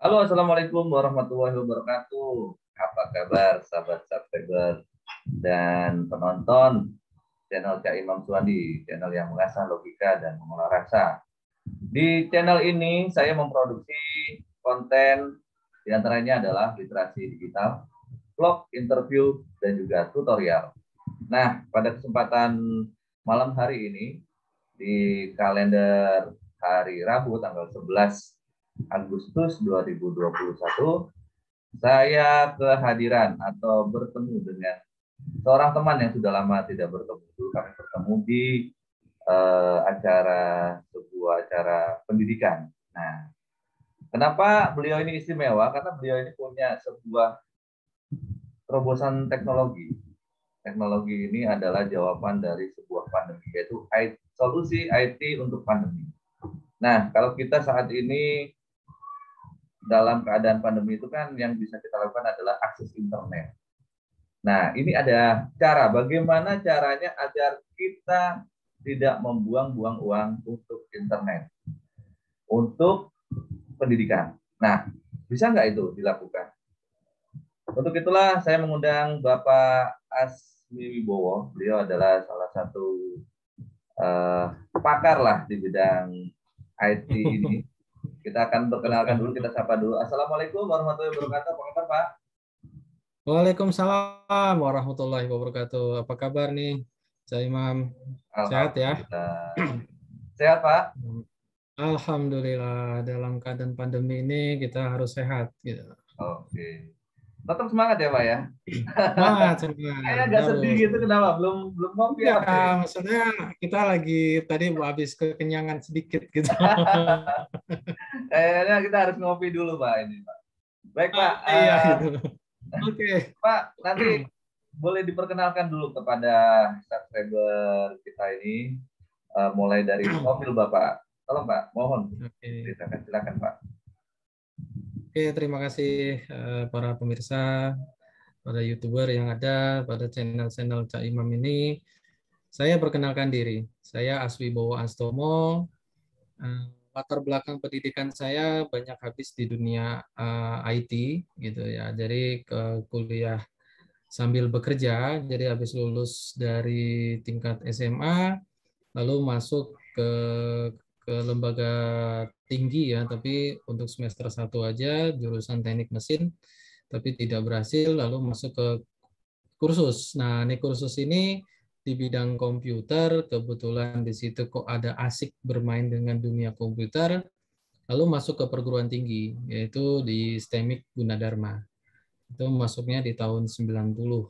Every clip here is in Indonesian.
Halo, Assalamualaikum warahmatullahi wabarakatuh. Apa kabar sahabat subscriber dan penonton channel Cak Imam Suwandi, channel yang mengasah logika dan mengolah rasa. Di channel ini saya memproduksi konten diantaranya adalah literasi digital, vlog, interview, dan juga tutorial. Nah, pada kesempatan malam hari ini di kalender hari Rabu tanggal 11 Agustus 2021, saya kehadiran atau bertemu dengan seorang teman yang sudah lama tidak bertemu. Kami bertemu di sebuah acara pendidikan. Nah, kenapa beliau ini istimewa? Karena beliau ini punya sebuah terobosan teknologi. Teknologi ini adalah jawaban dari sebuah pandemi, yaitu solusi IT untuk pandemi. Nah, kalau kita saat ini dalam keadaan pandemi itu kan yang bisa kita lakukan adalah akses internet. Nah, ini ada cara, bagaimana caranya agar kita tidak membuang-buang uang untuk internet, untuk pendidikan. Nah, bisa nggak itu dilakukan? Untuk itulah saya mengundang Bapak Asmi Wibowo. Beliau adalah salah satu pakar lah di bidang IT ini. Kita akan perkenalkan dulu, kita sapa dulu. Assalamualaikum warahmatullahi wabarakatuh. Apa kabar, Pak? Waalaikumsalam warahmatullahi wabarakatuh. Apa kabar nih, Cak Imam? Sehat ya? Alhamdulillah. Sehat, Pak? Alhamdulillah, dalam keadaan pandemi ini kita harus sehat gitu. Oke. Tetap semangat ya, Pak ya? Semangat, Kayak semangat. agak sedih Harus. gitu, kenapa? Belum ngopi Enggak, apa ya? maksudnya kita lagi tadi habis kekenyangan sedikit gitu. Kayaknya kita harus ngopi dulu, Pak, ini, Pak. Baik, Pak. Iya gitu. Oke. Pak, nanti boleh diperkenalkan dulu kepada subscriber kita ini, mulai dari profil Bapak. Tolong, Pak, mohon Oke. diceritakan. Silakan, Pak. Oke, terima kasih para pemirsa, pada YouTuber yang ada pada channel-channel Cak Imam ini. Saya perkenalkan diri, saya Aswibowo Astomo. Latar belakang pendidikan saya banyak habis di dunia IT gitu ya. Jadi ke kuliah sambil bekerja, jadi habis lulus dari tingkat SMA, lalu masuk ke lembaga tinggi ya, tapi untuk semester 1 aja jurusan teknik mesin, tapi tidak berhasil, lalu masuk ke kursus. Nah, ini kursus ini di bidang komputer, kebetulan di situ kok ada asik bermain dengan dunia komputer, lalu masuk ke perguruan tinggi, yaitu di STEMIK Gunadarma. Itu masuknya di tahun 90.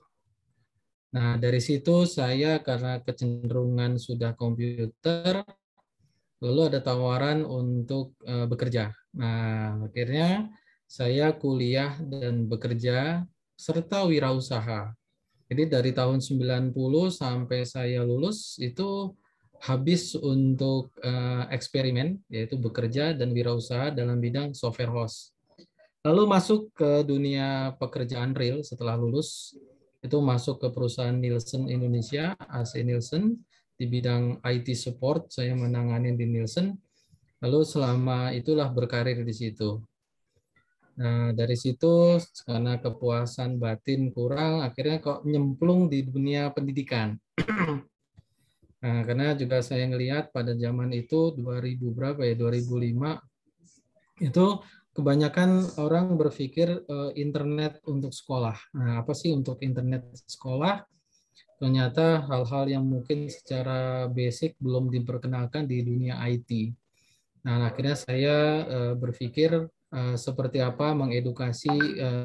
Nah, dari situ saya karena kecenderungan sudah komputer, lalu ada tawaran untuk bekerja. Nah, akhirnya saya kuliah dan bekerja serta wirausaha. Jadi dari tahun 90 sampai saya lulus itu habis untuk eksperimen, yaitu bekerja dan wirausaha dalam bidang software host. Lalu masuk ke dunia pekerjaan real setelah lulus, itu masuk ke perusahaan Nielsen Indonesia, AC Nielsen, di bidang IT support, saya menangani di Nielsen. Lalu selama itulah berkarir di situ. Nah, dari situ karena kepuasan batin kurang, akhirnya kok nyemplung di dunia pendidikan. Nah, karena juga saya ngelihat pada zaman itu 2000 berapa ya, 2005 itu kebanyakan orang berpikir internet untuk sekolah. Nah, apa sih untuk internet sekolah? Ternyata hal-hal yang mungkin secara basic belum diperkenalkan di dunia IT. Nah, akhirnya saya berpikir seperti apa mengedukasi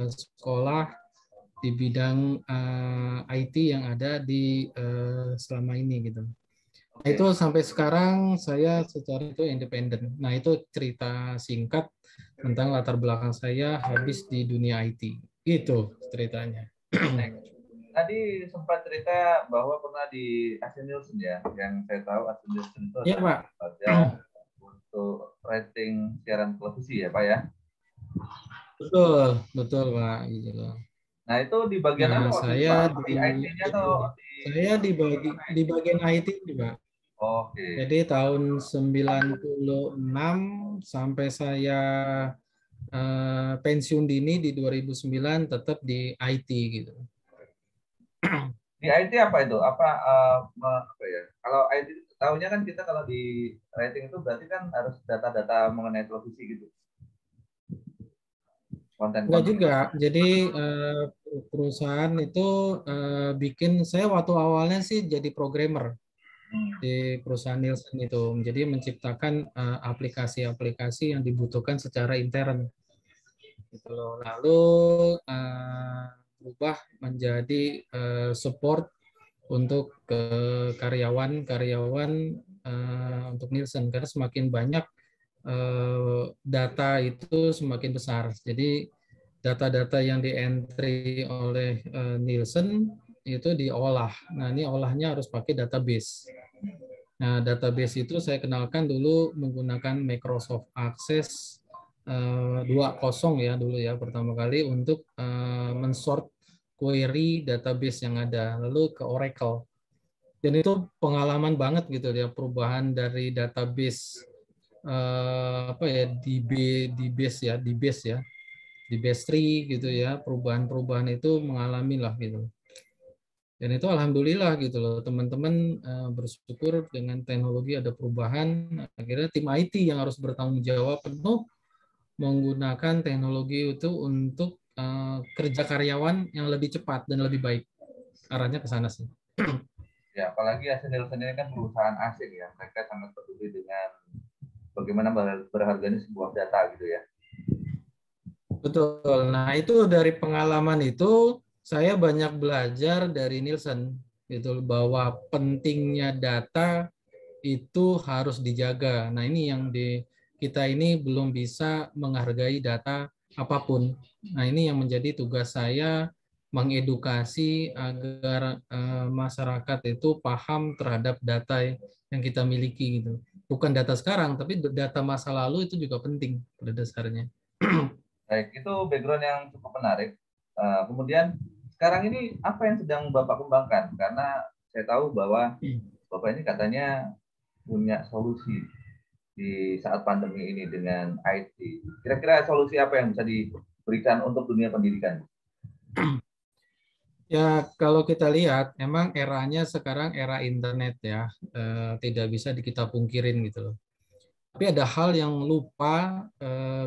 sekolah di bidang IT yang ada di selama ini gitu. Nah, itu Oke. sampai sekarang saya secara itu independen. Nah, itu cerita singkat tentang latar belakang saya habis di dunia IT. Itu ceritanya. Baik. Tadi sempat cerita bahwa pernah di AC Nielsen ya. Yang saya tahu AC Nielsen itu Iya, adalah Pak. lembaga untuk rating siaran televisi ya, Pak ya. Betul, betul, Pak. Gitu loh. Nah, itu di bagian Nah, apa waktu itu, Pak? Di IT-nya atau di saya di bagian IT, Pak. Oke. Jadi tahun 96 sampai saya pensiun dini di 2009 tetap di IT gitu. Di IT apa itu? Apa ya? Kalau IT tahunya kan kita kalau di rating itu berarti kan harus data-data mengenai televisi gitu. Enggak Konten-konten. juga. Jadi perusahaan itu bikin, saya waktu awalnya sih jadi programmer Hmm. di perusahaan Nielsen itu. Jadi menciptakan aplikasi-aplikasi yang dibutuhkan secara intern gitu loh. Lalu berubah menjadi support untuk karyawan-karyawan untuk Nielsen, karena semakin banyak data itu semakin besar. Jadi data-data yang di-entry oleh Nielsen itu diolah. Nah, ini olahnya harus pakai database. Nah, database itu saya kenalkan dulu menggunakan Microsoft Access 2.0 ya dulu ya, pertama kali untuk mensort query database yang ada, lalu ke Oracle. Dan itu pengalaman banget gitu ya, perubahan dari database apa ya, di base tree gitu ya, perubahan-perubahan itu mengalami lah gitu. Dan itu alhamdulillah gitu loh, teman-teman bersyukur dengan teknologi ada perubahan, akhirnya tim IT yang harus bertanggung jawab penuh menggunakan teknologi itu untuk kerja karyawan yang lebih cepat dan lebih baik. Arahnya ke sana sih. Ya, apalagi Ascendel sendiri kan perusahaan asing ya. Mereka sangat peduli dengan bagaimana berharganya sebuah data gitu ya. Betul. Nah, itu dari pengalaman itu saya banyak belajar dari Nielsen gitu bahwa pentingnya data itu harus dijaga. Nah, ini yang di kita ini belum bisa menghargai data apapun. Nah, ini yang menjadi tugas saya, mengedukasi agar masyarakat itu paham terhadap data yang kita miliki gitu. Bukan data sekarang, tapi data masa lalu itu juga penting pada dasarnya. Baik, itu background yang cukup menarik. Kemudian sekarang ini apa yang sedang Bapak kembangkan? Karena saya tahu bahwa Bapak ini katanya punya solusi di saat pandemi ini dengan IT. Kira-kira solusi apa yang bisa diberikan untuk dunia pendidikan? Ya, kalau kita lihat, emang eranya sekarang era internet ya, tidak bisa kita pungkirin gitu loh. Tapi ada hal yang lupa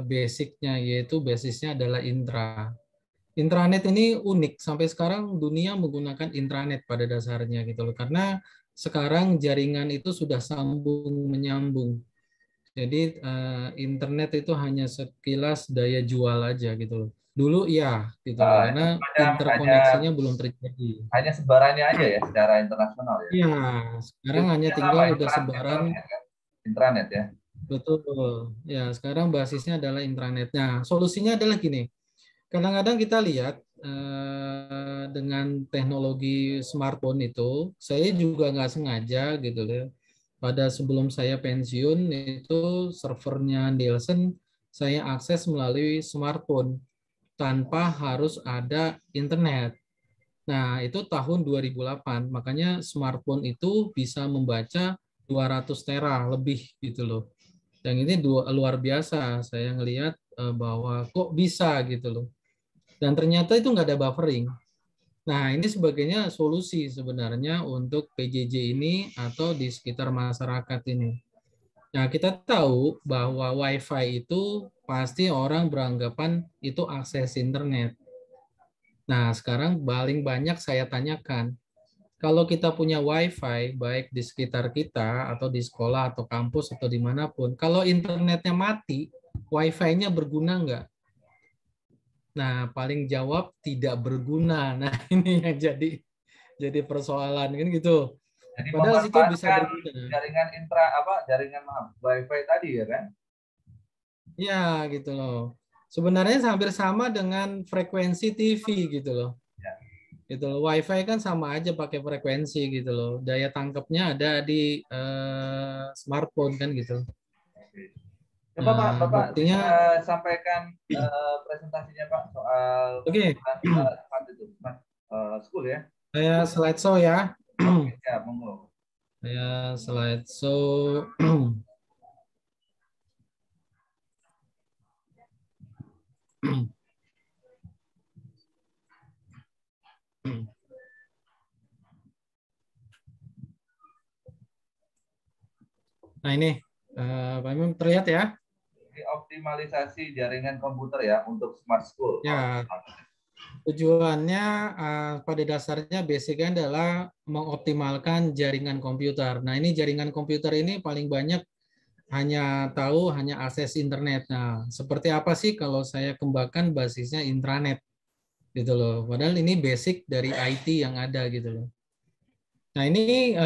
basicnya, yaitu basisnya adalah intranet ini unik, sampai sekarang dunia menggunakan intranet pada dasarnya gitu loh, karena sekarang jaringan itu sudah sambung menyambung. Jadi internet itu hanya sekilas daya jual aja gitu loh. Dulu iya gitu loh, Itu karena semacam hanya interkoneksinya belum terjadi. hanya sebarannya aja ya secara internasional ya. Iya, sekarang hanya Sistemnya sama tinggal udah intranet, sebaran. kan? Intranet ya. Betul. Ya, sekarang basisnya adalah intranet. Nah, solusinya adalah gini. Kadang-kadang kita lihat dengan teknologi smartphone itu, saya juga nggak sengaja gitu loh. Pada sebelum saya pensiun itu servernya Nielsen saya akses melalui smartphone tanpa harus ada internet. Nah, itu tahun 2008. Makanya smartphone itu bisa membaca 200 tera lebih gitu loh. Dan ini luar biasa. Saya ngelihat bahwa kok bisa gitu loh. Dan ternyata itu nggak ada buffering. Nah, ini sebagainya solusi sebenarnya untuk PJJ ini atau di sekitar masyarakat ini. Nah, kita tahu bahwa WiFi itu pasti orang beranggapan itu akses internet. Nah, sekarang paling banyak saya tanyakan, kalau kita punya WiFi, baik di sekitar kita, atau di sekolah, atau kampus, atau dimanapun, kalau internetnya mati, WiFi-nya berguna nggak? Nah, paling jawab tidak berguna. Nah, ini yang jadi persoalan kan gitu. Jadi Padahal situ bisa memanfaatkan berguna. jaringan wifi tadi ya kan? Ya, gitu loh. Sebenarnya hampir sama dengan frekuensi TV gitu loh. Ya. Gitu loh. WiFi kan sama aja pakai frekuensi gitu loh. Daya tangkapnya ada di smartphone kan gitu. Oke. Coba Pak, Nah, Bapak buktinya bisa sampaikan presentasinya Pak soal oke. smart itu, smart school ya. Saya slideshow ya. Oke, ya, monggo. Saya slideshow. Nah ini, Pak Imam terlihat ya? Ini optimalisasi jaringan komputer ya untuk smart school. Ya, tujuannya pada dasarnya basicnya adalah mengoptimalkan jaringan komputer. Nah ini jaringan komputer ini paling banyak hanya akses internet. Nah, seperti apa sih kalau saya kembangkan basisnya intranet gitu loh. Padahal ini basic dari IT yang ada gitu loh. Nah, ini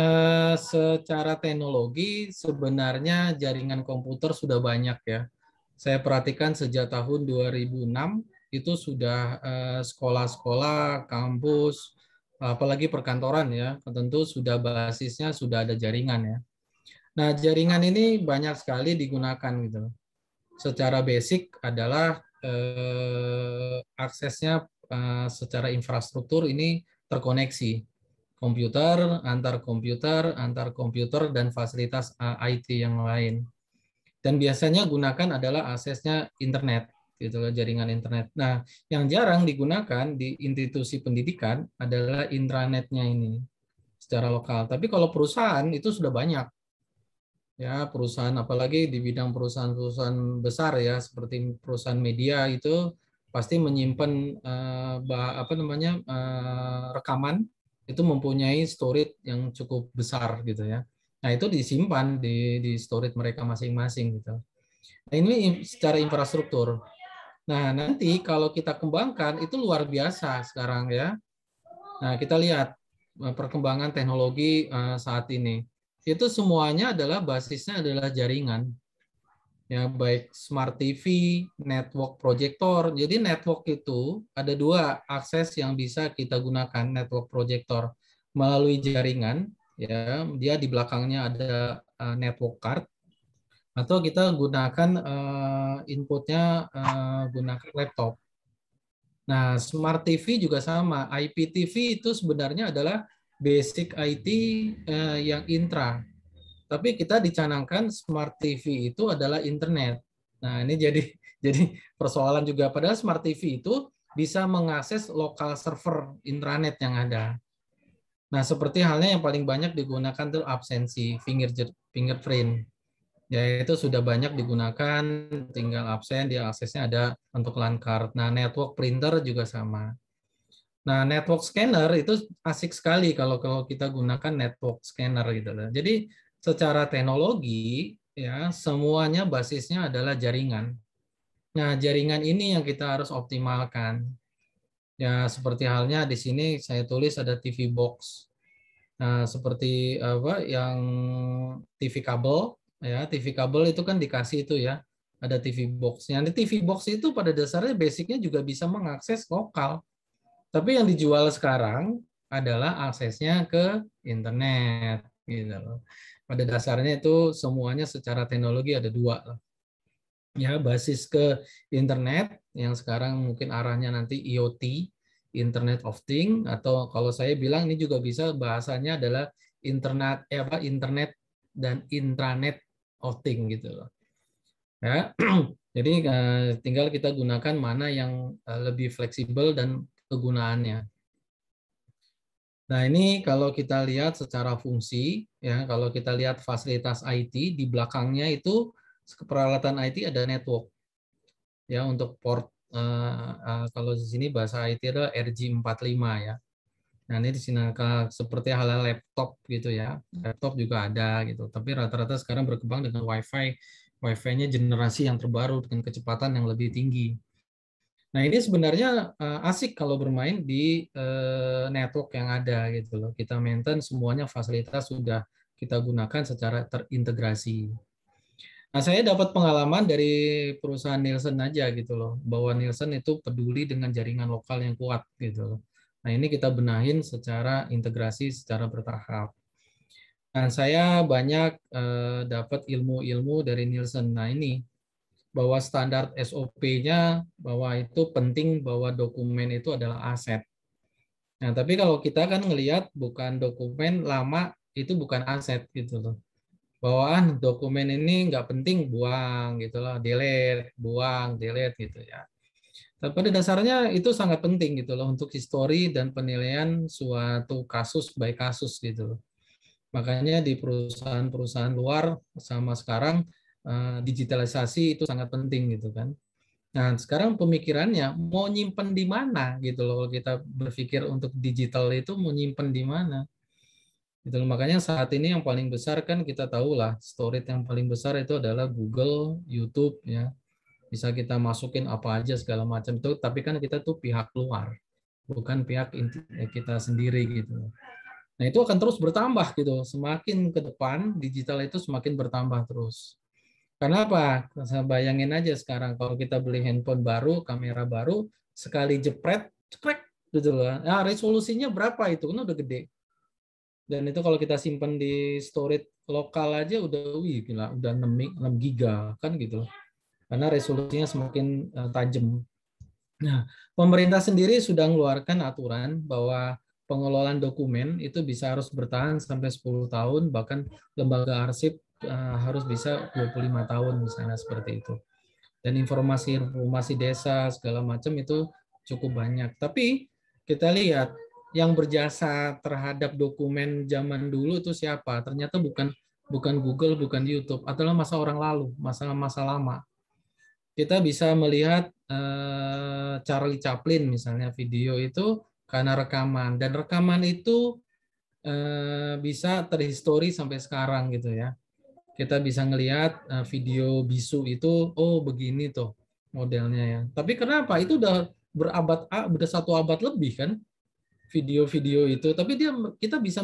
secara teknologi sebenarnya jaringan komputer sudah banyak ya. Saya perhatikan sejak tahun 2006 itu sudah sekolah-sekolah, kampus, apalagi perkantoran ya, tentu sudah basisnya sudah ada jaringan ya. Nah, jaringan ini banyak sekali digunakan gitu. Secara basic adalah aksesnya secara infrastruktur ini terkoneksi antar komputer dan fasilitas IT yang lain. Dan biasanya gunakan adalah aksesnya internet, gitu loh, jaringan internet. Nah, yang jarang digunakan di institusi pendidikan adalah intranetnya ini secara lokal. Tapi kalau perusahaan itu sudah banyak ya, perusahaan apalagi di bidang perusahaan-perusahaan besar ya seperti perusahaan media itu pasti menyimpan rekaman itu mempunyai storage yang cukup besar gitu ya. Nah, itu disimpan di storage mereka masing-masing gitu. Nah, ini secara infrastruktur. Nah, nanti kalau kita kembangkan itu luar biasa sekarang ya. Nah, kita lihat perkembangan teknologi saat ini. Itu semuanya adalah basisnya adalah jaringan. Ya, baik smart TV, network projector. Jadi network itu ada dua akses yang bisa kita gunakan network projector melalui jaringan. Ya, dia di belakangnya ada network card atau kita gunakan inputnya gunakan laptop. Nah, Smart TV juga sama. IPTV itu sebenarnya adalah basic IT yang intra. Tapi kita dicanangkan Smart TV itu adalah internet. Nah, ini jadi jadi persoalan juga. Padahal Smart TV itu bisa mengakses lokal server intranet yang ada. Nah, seperti halnya yang paling banyak digunakan itu absensi fingerprint. Ya, itu sudah banyak digunakan, tinggal absen, dia aksesnya ada untuk LAN card. Nah, network printer juga sama. Nah, network scanner itu asik sekali kalau kita gunakan network scanner gitu loh. Jadi, secara teknologi ya semuanya basisnya adalah jaringan. Nah, jaringan ini yang kita harus optimalkan. Ya, seperti halnya di sini saya tulis ada TV box. Nah, seperti apa yang TV kabel ya, TV kabel itu kan dikasih itu ya, ada TV box-nya. Di TV box itu pada dasarnya basicnya juga bisa mengakses lokal. Tapi yang dijual sekarang adalah aksesnya ke internet gitu loh. Pada dasarnya itu semuanya secara teknologi ada dua lah. Ya, basis ke internet yang sekarang mungkin arahnya nanti IoT, Internet of Things, atau kalau saya bilang ini juga bisa bahasanya adalah internet dan intranet of Things gitu loh. Ya. Jadi tinggal kita gunakan mana yang lebih fleksibel dan kegunaannya. Nah, ini kalau kita lihat secara fungsi ya, kalau kita lihat fasilitas IT di belakangnya itu peralatan IT ada network. Ya, untuk port kalau di sini bahasa IT adalah RJ45 ya. Nah, ini di sini seperti halnya laptop gitu ya. Laptop juga ada gitu. Tapi rata-rata sekarang berkembang dengan WiFi. WiFi-nya generasi yang terbaru dengan kecepatan yang lebih tinggi. Nah, ini sebenarnya asik kalau bermain di network yang ada gitu loh. Kita maintain semuanya fasilitas sudah kita gunakan secara terintegrasi. Nah, saya dapat pengalaman dari perusahaan Nielsen aja gitu loh, bahwa Nielsen itu peduli dengan jaringan lokal yang kuat gitu loh. Nah, ini kita benahin secara integrasi secara bertahap. Nah, saya banyak dapat ilmu-ilmu dari Nielsen. Nah, ini bahwa standar SOP-nya bahwa itu penting bahwa dokumen itu adalah aset. Nah, tapi kalau kita kan ngelihat bukan dokumen lama itu bukan aset gitu loh. Bawaan dokumen ini nggak penting buang gitu loh, delete, buang, delete gitu ya. Tapi pada dasarnya itu sangat penting gitu loh untuk histori dan penilaian suatu kasus by kasus gitu loh. Makanya di perusahaan-perusahaan luar sama sekarang digitalisasi itu sangat penting gitu kan. Nah, sekarang pemikirannya mau nyimpen di mana gitu loh. Kalau kita berpikir untuk digital itu mau nyimpen di mana. Gitu loh. Makanya saat ini yang paling besar kan kita tahu lah, storage yang paling besar itu adalah Google, YouTube ya. Bisa kita masukin apa aja segala macam itu, tapi kan kita tuh pihak luar, bukan pihak kita sendiri gitu. Nah, itu akan terus bertambah gitu. Semakin ke depan digital itu semakin bertambah terus. Karena apa? Saya bayangin aja sekarang kalau kita beli handphone baru, kamera baru, sekali jepret, cekrek gitu loh. Nah, resolusinya berapa itu? Kan udah gede. Dan itu kalau kita simpan di storage lokal aja udah wih gila, udah 6 giga kan gitu. Karena resolusinya semakin tajam. Nah, pemerintah sendiri sudah mengeluarkan aturan bahwa pengelolaan dokumen itu bisa harus bertahan sampai 10 tahun, bahkan lembaga arsip harus bisa 25 tahun misalnya seperti itu. Dan informasi desa segala macam itu cukup banyak. Tapi kita lihat yang berjasa terhadap dokumen zaman dulu itu siapa? Ternyata bukan bukan Google, bukan YouTube, adalah masa orang lalu, masa lama. Kita bisa melihat Charlie Chaplin misalnya video itu karena rekaman, dan rekaman itu bisa terhistori sampai sekarang gitu ya. Kita bisa ngelihat video bisu itu, oh begini tuh modelnya ya. Tapi kenapa itu udah udah 1 abad lebih kan video-video itu, tapi kita bisa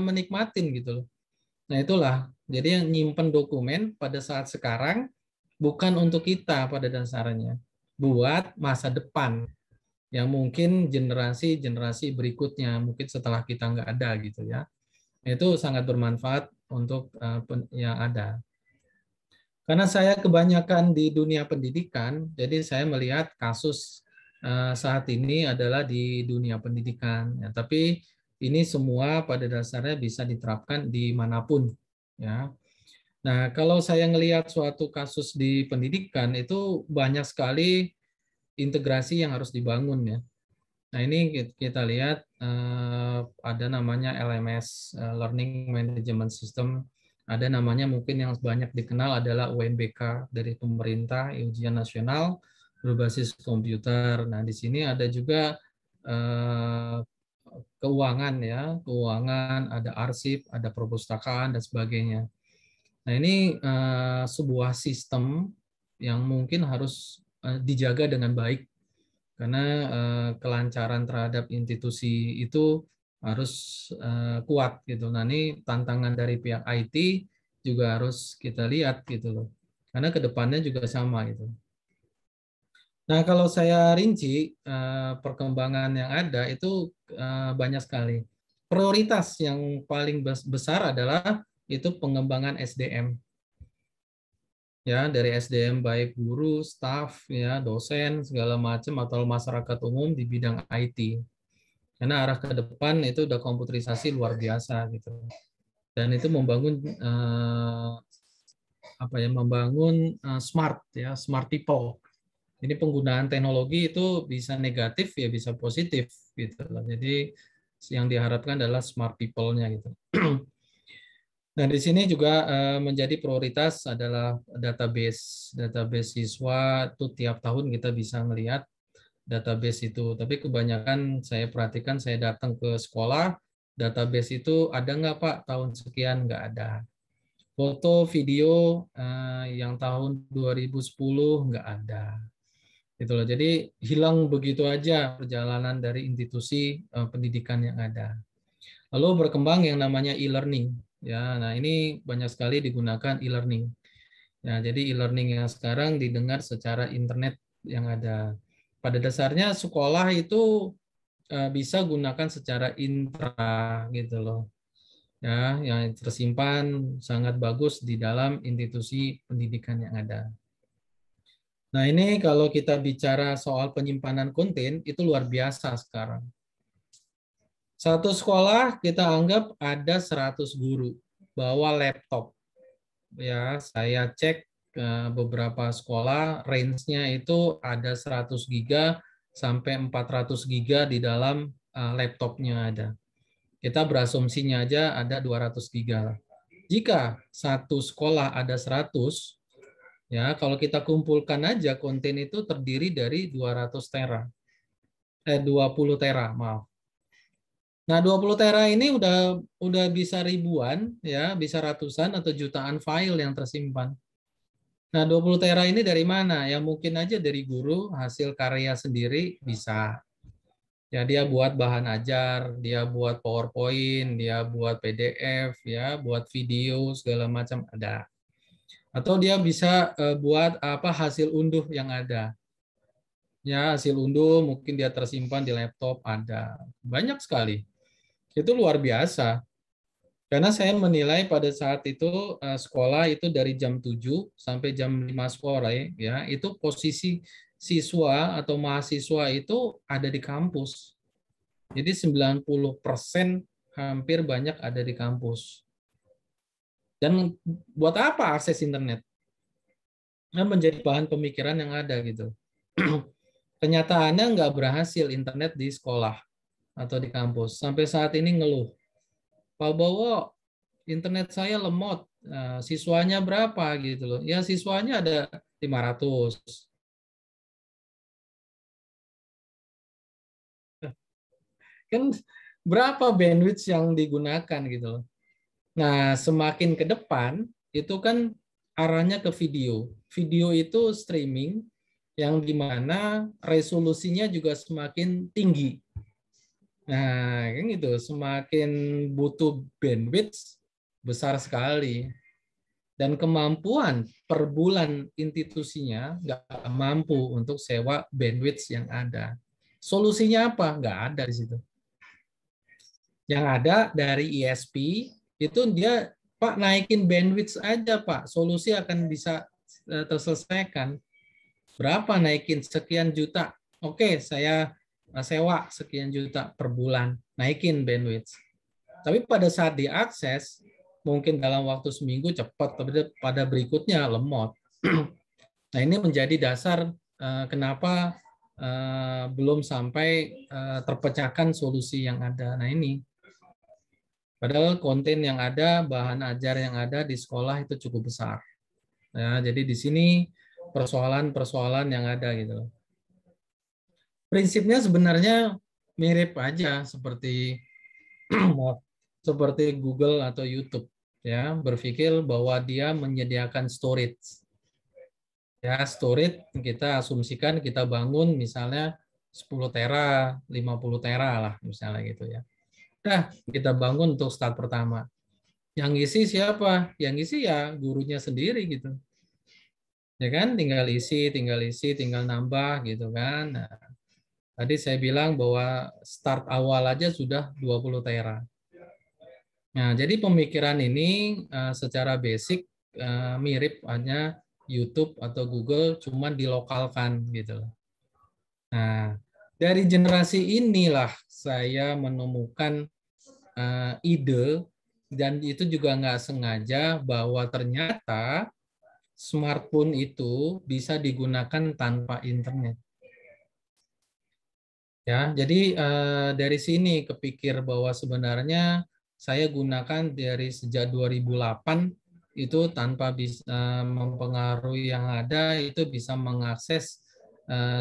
menikmatin gitu loh. Nah itulah, jadi yang nyimpen dokumen pada saat sekarang bukan untuk kita pada dasarnya, buat masa depan yang mungkin generasi berikutnya, mungkin setelah kita nggak ada gitu ya. Itu sangat bermanfaat untuk yang ada. Karena saya kebanyakan di dunia pendidikan, jadi saya melihat kasus saat ini adalah di dunia pendidikan. Ya, tapi ini semua pada dasarnya bisa diterapkan dimanapun. Ya. Nah, kalau saya melihat suatu kasus di pendidikan itu banyak sekali integrasi yang harus dibangun ya. Nah, ini kita lihat ada namanya LMS, Learning Management System. Ada namanya mungkin yang banyak dikenal adalah UNBK dari pemerintah, ujian nasional berbasis komputer. Nah, di sini ada juga keuangan ya, keuangan, ada arsip, ada perpustakaan dan sebagainya. Nah, ini sebuah sistem yang mungkin harus dijaga dengan baik karena kelancaran terhadap institusi itu harus kuat gitu. Nah, ini tantangan dari pihak IT juga harus kita lihat gitu loh. Karena kedepannya juga sama gitu. Nah, kalau saya rinci perkembangan yang ada itu banyak sekali. Prioritas yang paling besar adalah itu pengembangan SDM. Ya, dari SDM baik guru, staf, ya, dosen, segala macam atau masyarakat umum di bidang IT. Karena arah ke depan itu udah komputerisasi luar biasa gitu. Dan itu membangun membangun smart ya, smart people. Jadi penggunaan teknologi itu bisa negatif ya bisa positif gitu loh. Jadi yang diharapkan adalah smart people-nya gitu. Dan di sini juga menjadi prioritas adalah database siswa itu tiap tahun kita bisa melihat database itu. Tapi kebanyakan saya perhatikan saya datang ke sekolah, database itu ada nggak Pak tahun sekian nggak ada. Foto, video yang tahun 2010 nggak ada. Gitu loh. Jadi hilang begitu aja perjalanan dari institusi pendidikan yang ada. Lalu berkembang yang namanya e-learning. Ya, nah ini banyak sekali digunakan e-learning. Ya, jadi e-learning yang sekarang didengar secara internet yang ada. Pada dasarnya sekolah itu bisa gunakan secara intra gitu loh. Ya, yang tersimpan sangat bagus di dalam institusi pendidikan yang ada. Nah, ini kalau kita bicara soal penyimpanan konten itu luar biasa sekarang. Satu sekolah kita anggap ada 100 guru bawa laptop. Ya, saya cek beberapa sekolah range-nya itu ada 100 giga sampai 400 giga di dalam laptopnya ada. Kita berasumsinya aja ada 200 giga lah. Jika satu sekolah ada 100, ya kalau kita kumpulkan aja konten itu terdiri dari 200 tera. 20 tera, maaf. Nah, 20 tera ini udah bisa ribuan ya, bisa ratusan atau jutaan file yang tersimpan. Nah, 20 tera ini dari mana? Ya mungkin aja dari guru, hasil karya sendiri bisa. Ya dia buat bahan ajar, dia buat PowerPoint, dia buat PDF, ya, buat video segala macam ada. Atau dia bisa buat apa hasil unduh yang ada. Ya, hasil unduh mungkin dia tersimpan di laptop ada. Banyak sekali. Itu luar biasa. Karena saya menilai pada saat itu sekolah itu dari jam 7 sampai jam 5 sore ya, itu posisi siswa atau mahasiswa itu ada di kampus. Jadi 90% hampir banyak ada di kampus. Dan buat apa akses internet? Nah, menjadi bahan pemikiran yang ada gitu. Kenyataannya nggak berhasil internet di sekolah atau di kampus. Sampai saat ini ngeluh. Pak Bowo, internet saya lemot. Siswanya berapa gitu loh. Ya siswanya ada 500. Kan berapa bandwidth yang digunakan gitu loh. Nah, semakin ke depan itu kan arahnya ke video. Video itu streaming yang dimana resolusinya juga semakin tinggi. Nah, kan gitu, semakin butuh bandwidth besar sekali. Dan kemampuan per bulan institusinya nggak mampu untuk sewa bandwidth yang ada. Solusinya apa? Nggak ada di situ. Yang ada dari ISP, itu dia, Pak, naikin bandwidth aja, Pak. Solusi akan bisa terselesaikan. Berapa naikin? Sekian juta. Oke, saya sewa sekian juta per bulan. Naikin bandwidth. Tapi pada saat diakses, mungkin dalam waktu seminggu cepat, tapi pada berikutnya lemot. Nah, ini menjadi dasar kenapa belum sampai terpecahkan solusi yang ada. Nah, ini. Padahal konten yang ada, bahan ajar yang ada di sekolah itu cukup besar. Ya, jadi di sini persoalan-persoalan yang ada gitu. Prinsipnya sebenarnya mirip aja seperti seperti Google atau YouTube, ya, berpikir bahwa dia menyediakan storage. Ya, storage kita asumsikan kita bangun misalnya 10 tera, 50 tera lah misalnya gitu ya. Nah, kita bangun untuk start pertama. Yang isi siapa? Yang isi ya gurunya sendiri gitu. Ya kan, tinggal isi, tinggal nambah gitu kan. Nah, tadi saya bilang bahwa start awal aja sudah 20 tera. Nah, jadi pemikiran ini secara basic mirip hanya YouTube atau Google, cuman dilokalkan gitu. Nah, dari generasi inilah saya menemukan ide, dan itu juga nggak sengaja bahwa ternyata smartphone itu bisa digunakan tanpa internet. Ya, jadi dari sini kepikir bahwa sebenarnya saya gunakan dari sejak 2008 itu tanpa bisa mempengaruhi yang ada, itu bisa mengakses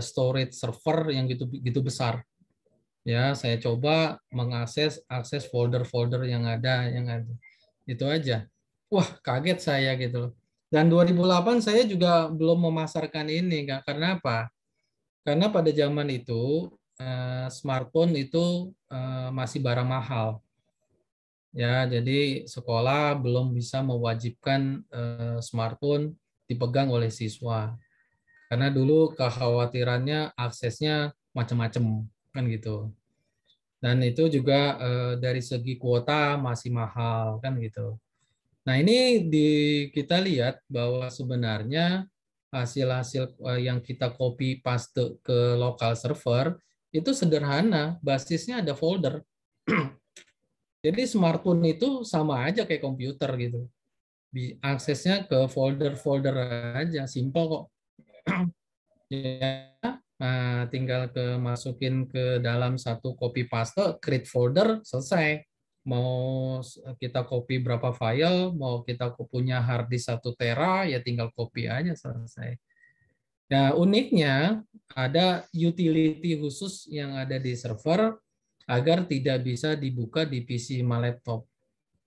storage server yang gitu besar. Ya, saya coba mengakses folder-folder yang ada. Itu aja. Wah, kaget saya gitu. Dan 2008 saya juga belum memasarkan ini, Kak. Karena apa? Karena pada zaman itu smartphone itu masih barang mahal. Ya, jadi sekolah belum bisa mewajibkan smartphone dipegang oleh siswa. Karena dulu kekhawatirannya aksesnya macam-macam kan gitu. Dan itu juga dari segi kuota masih mahal kan gitu. Nah, ini kita lihat bahwa sebenarnya hasil-hasil yang kita copy paste ke lokal server itu sederhana, basisnya ada folder. Jadi smartphone itu sama aja kayak komputer gitu. Aksesnya ke folder-folder aja, simple kok. Ya, tinggal masukin ke dalam satu copy paste, create folder, selesai. Mau kita copy berapa file, mau kita punya hard disk 1 tera, ya tinggal copy aja, selesai. Nah, uniknya ada utility khusus yang ada di server agar tidak bisa dibuka di PC sama laptop.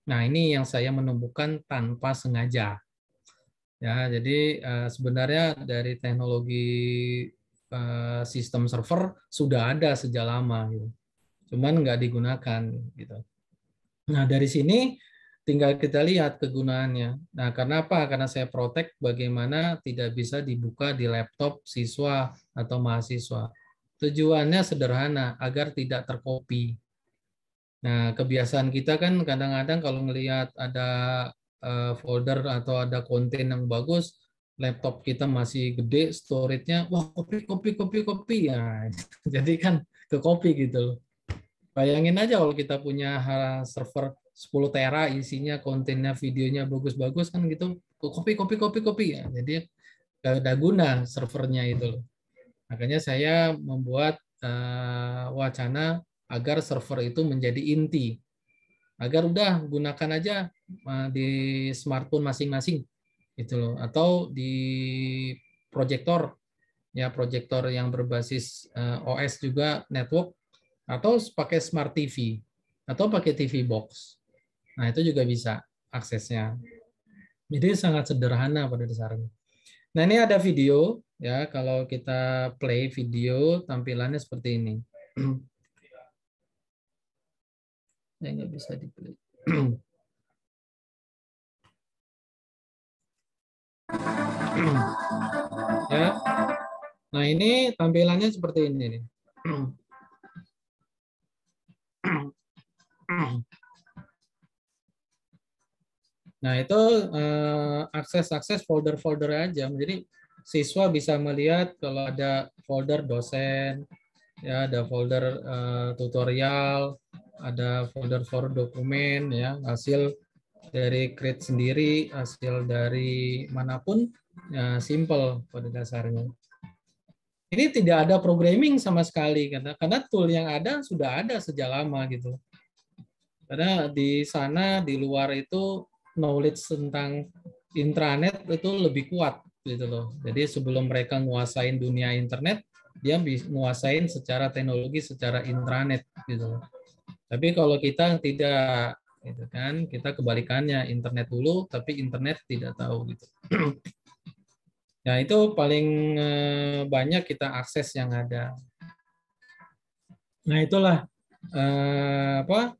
Nah, ini yang saya menemukan tanpa sengaja. Ya, jadi sebenarnya dari teknologi sistem server sudah ada sejak lama, gitu. Cuman nggak digunakan, gitu. Nah, dari sini tinggal kita lihat kegunaannya. Nah, karena apa? Karena saya protect bagaimana tidak bisa dibuka di laptop siswa atau mahasiswa. Tujuannya sederhana, agar tidak tercopy. Nah, kebiasaan kita kan kadang-kadang kalau ngelihat ada folder atau ada konten yang bagus, laptop kita masih gede, storage-nya, wah copy ya. Jadi kan ke copy gitu loh. Bayangin aja kalau kita punya server 10 tera isinya kontennya videonya bagus-bagus kan gitu, copy ya. Jadi gak ada guna servernya itu loh. Makanya saya membuat wacana agar server itu menjadi inti. Agar udah gunakan aja di smartphone masing-masing gitu loh, atau di proyektor ya, proyektor yang berbasis OS juga network, atau pakai smart TV atau pakai TV box. Nah, itu juga bisa aksesnya. Jadi sangat sederhana pada dasarnya. Nah, ini ada video ya, kalau kita play video tampilannya seperti ini. Ya, nggak bisa di play. Ya. Nah, ini tampilannya seperti ini nih. Nah, itu akses-akses folder-folder aja. Jadi siswa bisa melihat kalau ada folder dosen, ya ada folder tutorial, ada folder for dokumen, ya hasil dari create sendiri, hasil dari manapun, ya simple pada dasarnya. Ini tidak ada programming sama sekali karena tool yang ada sudah ada sejak lama gitu. Karena di sana di luar itu knowledge tentang intranet itu lebih kuat gitu loh. Jadi sebelum mereka nguasain dunia internet, dia bisa nguasain secara teknologi, secara intranet gitu loh. Tapi kalau kita tidak, gitu kan, kita kebalikannya, internet dulu, tapi internet tidak tahu gitu. Nah, itu paling banyak kita akses yang ada. Nah, itulah apa?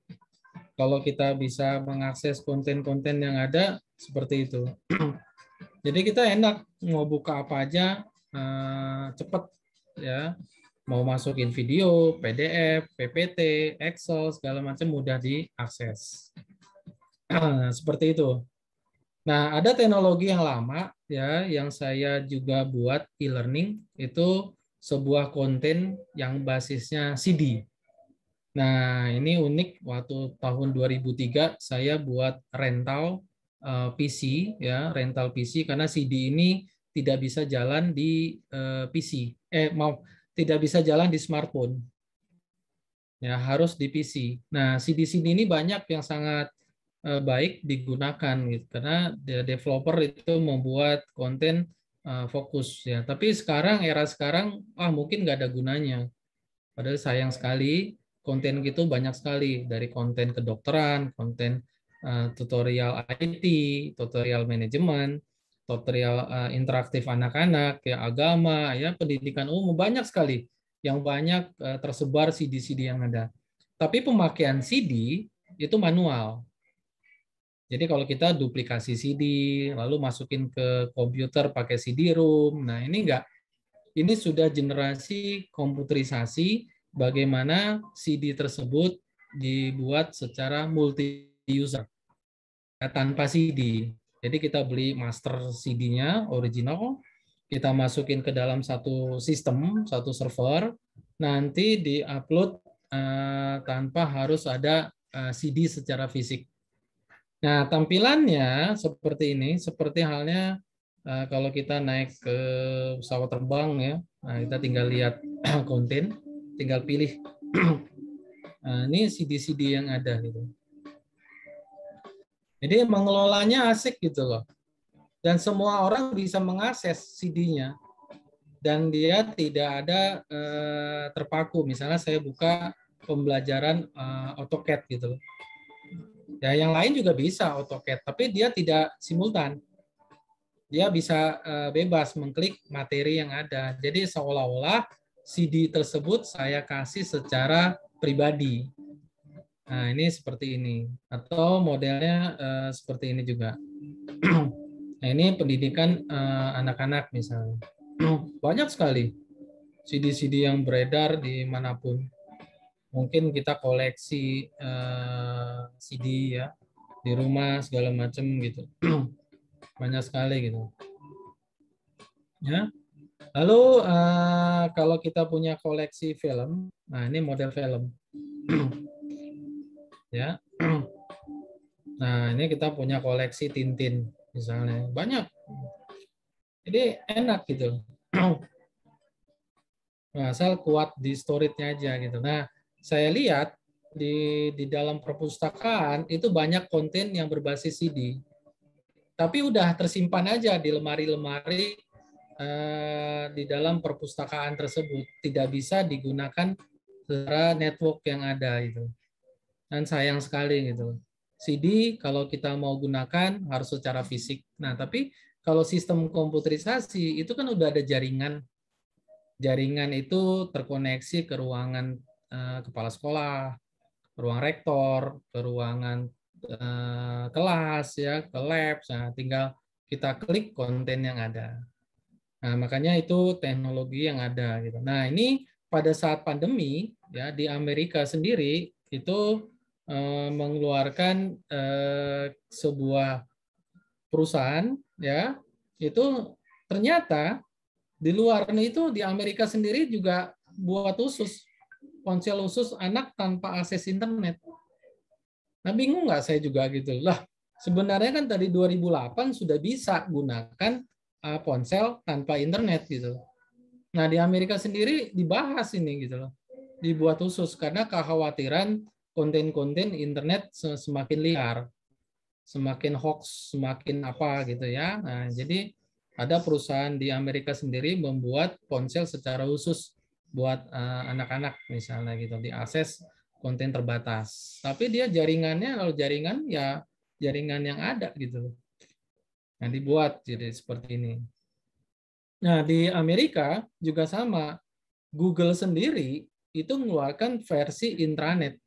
Kalau kita bisa mengakses konten-konten yang ada seperti itu. Jadi kita enak mau buka apa aja, cepat ya. Mau masukin video, PDF, PPT, Excel, segala macam mudah diakses. Seperti itu. Nah, ada teknologi yang lama ya, yang saya juga buat e-learning, itu sebuah konten yang basisnya CD. Nah, ini unik, waktu tahun 2003 saya buat rental PC ya, rental PC karena CD ini tidak bisa jalan di PC. Tidak bisa jalan di smartphone. Ya, harus di PC. Nah, CD-CD ini banyak yang sangat baik digunakan gitu karena developer itu membuat konten fokus ya. Tapi sekarang era sekarang mungkin nggak ada gunanya. Padahal sayang sekali konten gitu banyak sekali, dari konten kedokteran, konten tutorial IT, tutorial manajemen, tutorial interaktif anak-anak, ya agama, ya pendidikan umum, banyak sekali yang banyak tersebar CD-CD yang ada. Tapi pemakaian CD itu manual. Jadi kalau kita duplikasi CD, lalu masukin ke komputer pakai CD-ROM, nah ini enggak. Ini sudah generasi komputerisasi, bagaimana CD tersebut dibuat secara multi-user, tanpa CD. Jadi kita beli master CD-nya, original, kita masukin ke dalam satu sistem, satu server, nanti di-upload tanpa harus ada CD secara fisik. Nah, tampilannya seperti ini, seperti halnya kalau kita naik ke pesawat terbang ya. Nah, kita tinggal lihat konten, tinggal pilih. Nah, ini CD-CD yang ada gitu. Jadi mengelolanya asik gitu loh. Dan semua orang bisa mengakses CD-nya. Dan dia tidak ada terpaku. Misalnya saya buka pembelajaran AutoCAD gitu loh. Ya, yang lain juga bisa AutoCAD, tapi dia tidak simultan. Dia bisa bebas mengklik materi yang ada. Jadi seolah-olah CD tersebut saya kasih secara pribadi. Nah, ini seperti ini. Atau modelnya seperti ini juga. Nah, ini pendidikan anak-anak misalnya. Banyak sekali CD-CD yang beredar di manapun. Mungkin kita koleksi CD ya di rumah segala macam gitu. Banyak sekali gitu. Ya. Lalu kalau kita punya koleksi film, nah ini model film. Ya. Nah, ini kita punya koleksi Tintin misalnya. Banyak. Jadi enak gitu. Nah, asal kuat di storage-nya aja gitu. Nah, saya lihat di dalam perpustakaan itu banyak konten yang berbasis CD. Tapi udah tersimpan aja di lemari-lemari di dalam perpustakaan tersebut. Tidak bisa digunakan secara network yang ada itu. Dan sayang sekali gitu. CD kalau kita mau gunakan harus secara fisik. Nah, tapi kalau sistem komputerisasi itu kan udah ada jaringan. Jaringan itu terkoneksi ke ruangan kepala sekolah, ke ruang rektor, ke ruangan kelas ya, ke lab. Nah, tinggal kita klik konten yang ada. Nah, makanya itu teknologi yang ada gitu. Nah, ini pada saat pandemi ya di Amerika sendiri itu mengeluarkan sebuah perusahaan ya itu ternyata di luar itu di Amerika sendiri juga buat khusus ponsel khusus anak tanpa akses internet. Nah, bingung nggak saya juga gitu. Lah, sebenarnya kan tadi 2008 sudah bisa gunakan ponsel tanpa internet gitu. Nah, di Amerika sendiri dibahas ini gitu loh. Dibuat khusus karena kekhawatiran konten-konten internet semakin liar, semakin hoax, semakin apa gitu ya. Nah, jadi ada perusahaan di Amerika sendiri membuat ponsel secara khusus buat anak-anak misalnya gitu, diakses konten terbatas. Tapi dia jaringannya kalau jaringan ya jaringan yang ada gitu. Nah, dibuat jadi seperti ini. Nah, di Amerika juga sama. Google sendiri itu mengeluarkan versi intranet.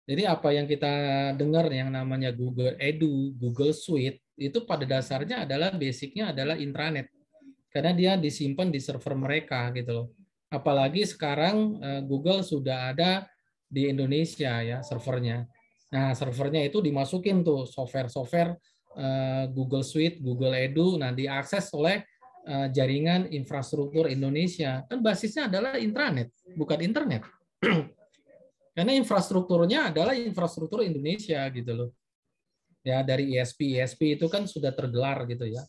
Jadi apa yang kita dengar yang namanya Google Edu, Google Suite, itu pada dasarnya adalah basicnya adalah intranet. Karena dia disimpan di server mereka gitu loh. Apalagi sekarang Google sudah ada di Indonesia ya servernya. Nah, servernya itu dimasukin tuh software-software Google Suite, Google Edu, nah diakses oleh jaringan infrastruktur Indonesia. Kan basisnya adalah intranet, bukan internet. Karena infrastrukturnya adalah infrastruktur Indonesia gitu loh. Ya dari ISP itu kan sudah tergelar gitu ya.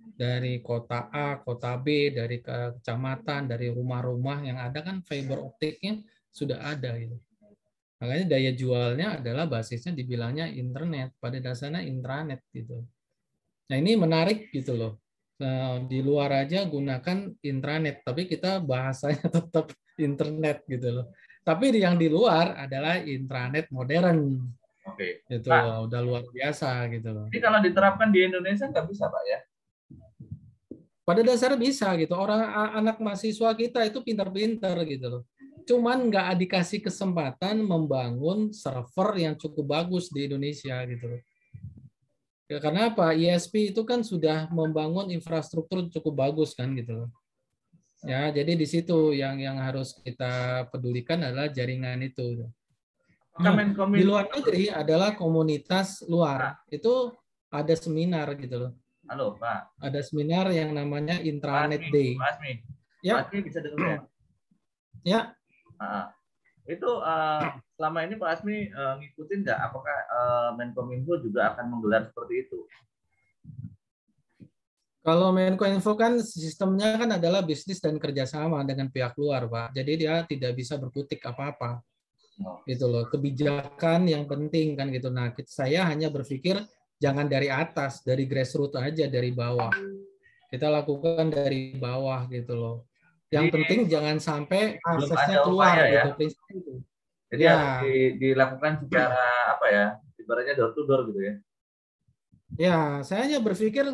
Dari kota A, kota B, dari kecamatan, dari rumah-rumah yang ada kan fiber optiknya sudah ada gitu. Makanya daya jualnya adalah basisnya dibilangnya internet, pada dasarnya intranet gitu. Nah, ini menarik gitu loh. Di luar aja gunakan intranet, tapi kita bahasanya tetap internet gitu loh. Tapi yang di luar adalah intranet modern. Oke. Gitu Pak, loh, udah luar biasa gitu loh. ini kalau diterapkan di Indonesia nggak bisa, Pak ya? Pada dasarnya bisa gitu. Orang anak mahasiswa kita itu pintar-pintar gitu loh. Cuman nggak dikasih kesempatan membangun server yang cukup bagus di Indonesia gitu loh. Ya, karena apa? ISP itu kan sudah membangun infrastruktur cukup bagus kan gitu loh. Ya, jadi di situ yang harus kita pedulikan adalah jaringan itu. Di luar negeri adalah komunitas luar. Itu ada seminar gitu loh. Halo, Pak. Ada seminar yang namanya Intranet Day. Pak Asmi. Ya. Pak Asmi bisa dengar ya? Ya. Ah, Itu selama ini Pak Asmi ngikutin nggak? Apakah Menkominfo juga akan menggelar seperti itu? Kalau Menkominfo kan sistemnya kan adalah bisnis dan kerjasama dengan pihak luar, Pak. Jadi dia tidak bisa berkutik apa-apa, Oh. gitu loh. Kebijakan yang penting kan gitu. Nah, saya hanya berpikir jangan dari atas, dari grassroots aja, dari bawah. Kita lakukan dari bawah gitu loh. Jadi Yang penting jangan sampai belum ada aksesnya upaya keluar ya. gitu prinsip itu. Jadi harus Ya, dilakukan secara apa ya? Ibaratnya door to door gitu ya. ya, saya hanya berpikir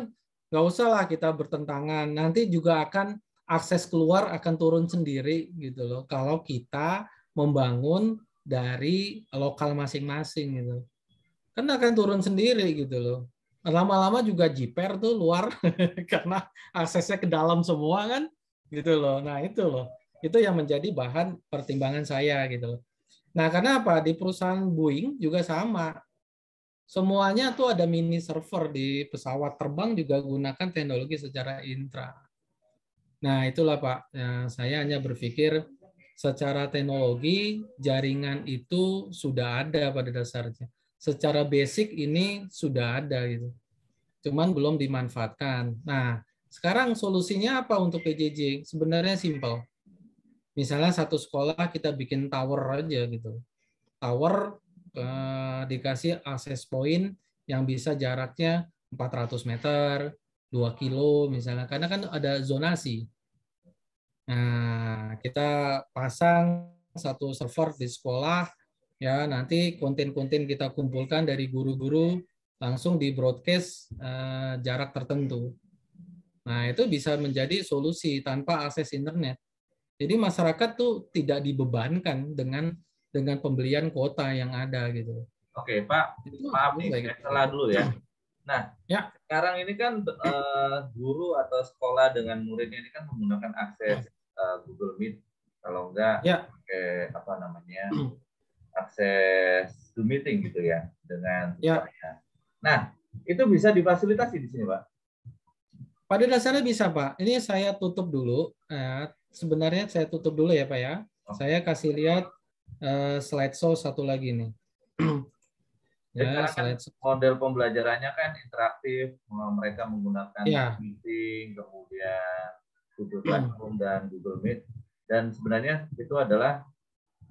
nggak usah lah kita bertentangan. Nanti juga akan akses keluar akan turun sendiri gitu loh. Kalau kita membangun dari lokal masing-masing gitu. Kan akan turun sendiri gitu loh. Lama-lama juga jiper tuh luar karena aksesnya ke dalam semua kan gitu loh. Nah itu loh. Itu yang menjadi bahan pertimbangan saya gitu loh. Nah karena apa? Di perusahaan Boeing juga sama. Semuanya tuh ada mini server di pesawat terbang juga gunakan teknologi secara intra. Nah, itulah Pak. Ya, saya hanya berpikir secara teknologi jaringan itu sudah ada pada dasarnya. Secara basic ini sudah ada gitu. Cuman belum dimanfaatkan. Nah, sekarang solusinya apa untuk PJJ? Sebenarnya simpel. Misalnya satu sekolah kita bikin tower aja gitu. Tower dikasih akses point yang bisa jaraknya 400 meter, 2 kilo misalnya, karena kan ada zonasi. Nah, kita pasang satu server di sekolah, ya nanti konten-konten kita kumpulkan dari guru-guru langsung di broadcast jarak tertentu. Nah, itu bisa menjadi solusi tanpa akses internet. Jadi masyarakat tuh tidak dibebankan dengan pembelian kuota yang ada gitu. Oke, Pak. Itu Maaf nih, baik. saya salah dulu ya. Nah, Ya, sekarang ini kan guru atau sekolah dengan muridnya ini kan menggunakan akses Google Meet, kalau enggak ya. pakai apa namanya akses Zoom meeting gitu ya dengan Ya, tutornya. Nah, itu bisa difasilitasi di sini, Pak. pada dasarnya bisa, Pak. Ini saya tutup dulu. Sebenarnya saya tutup dulu ya, Pak ya. Oke. Saya kasih lihat slideshow satu lagi nih. Jadi Ya, sekarang kan slideshow. model pembelajarannya kan interaktif, mereka menggunakan Ya, meeting, kemudian Google Classroom dan Google Meet, dan sebenarnya itu adalah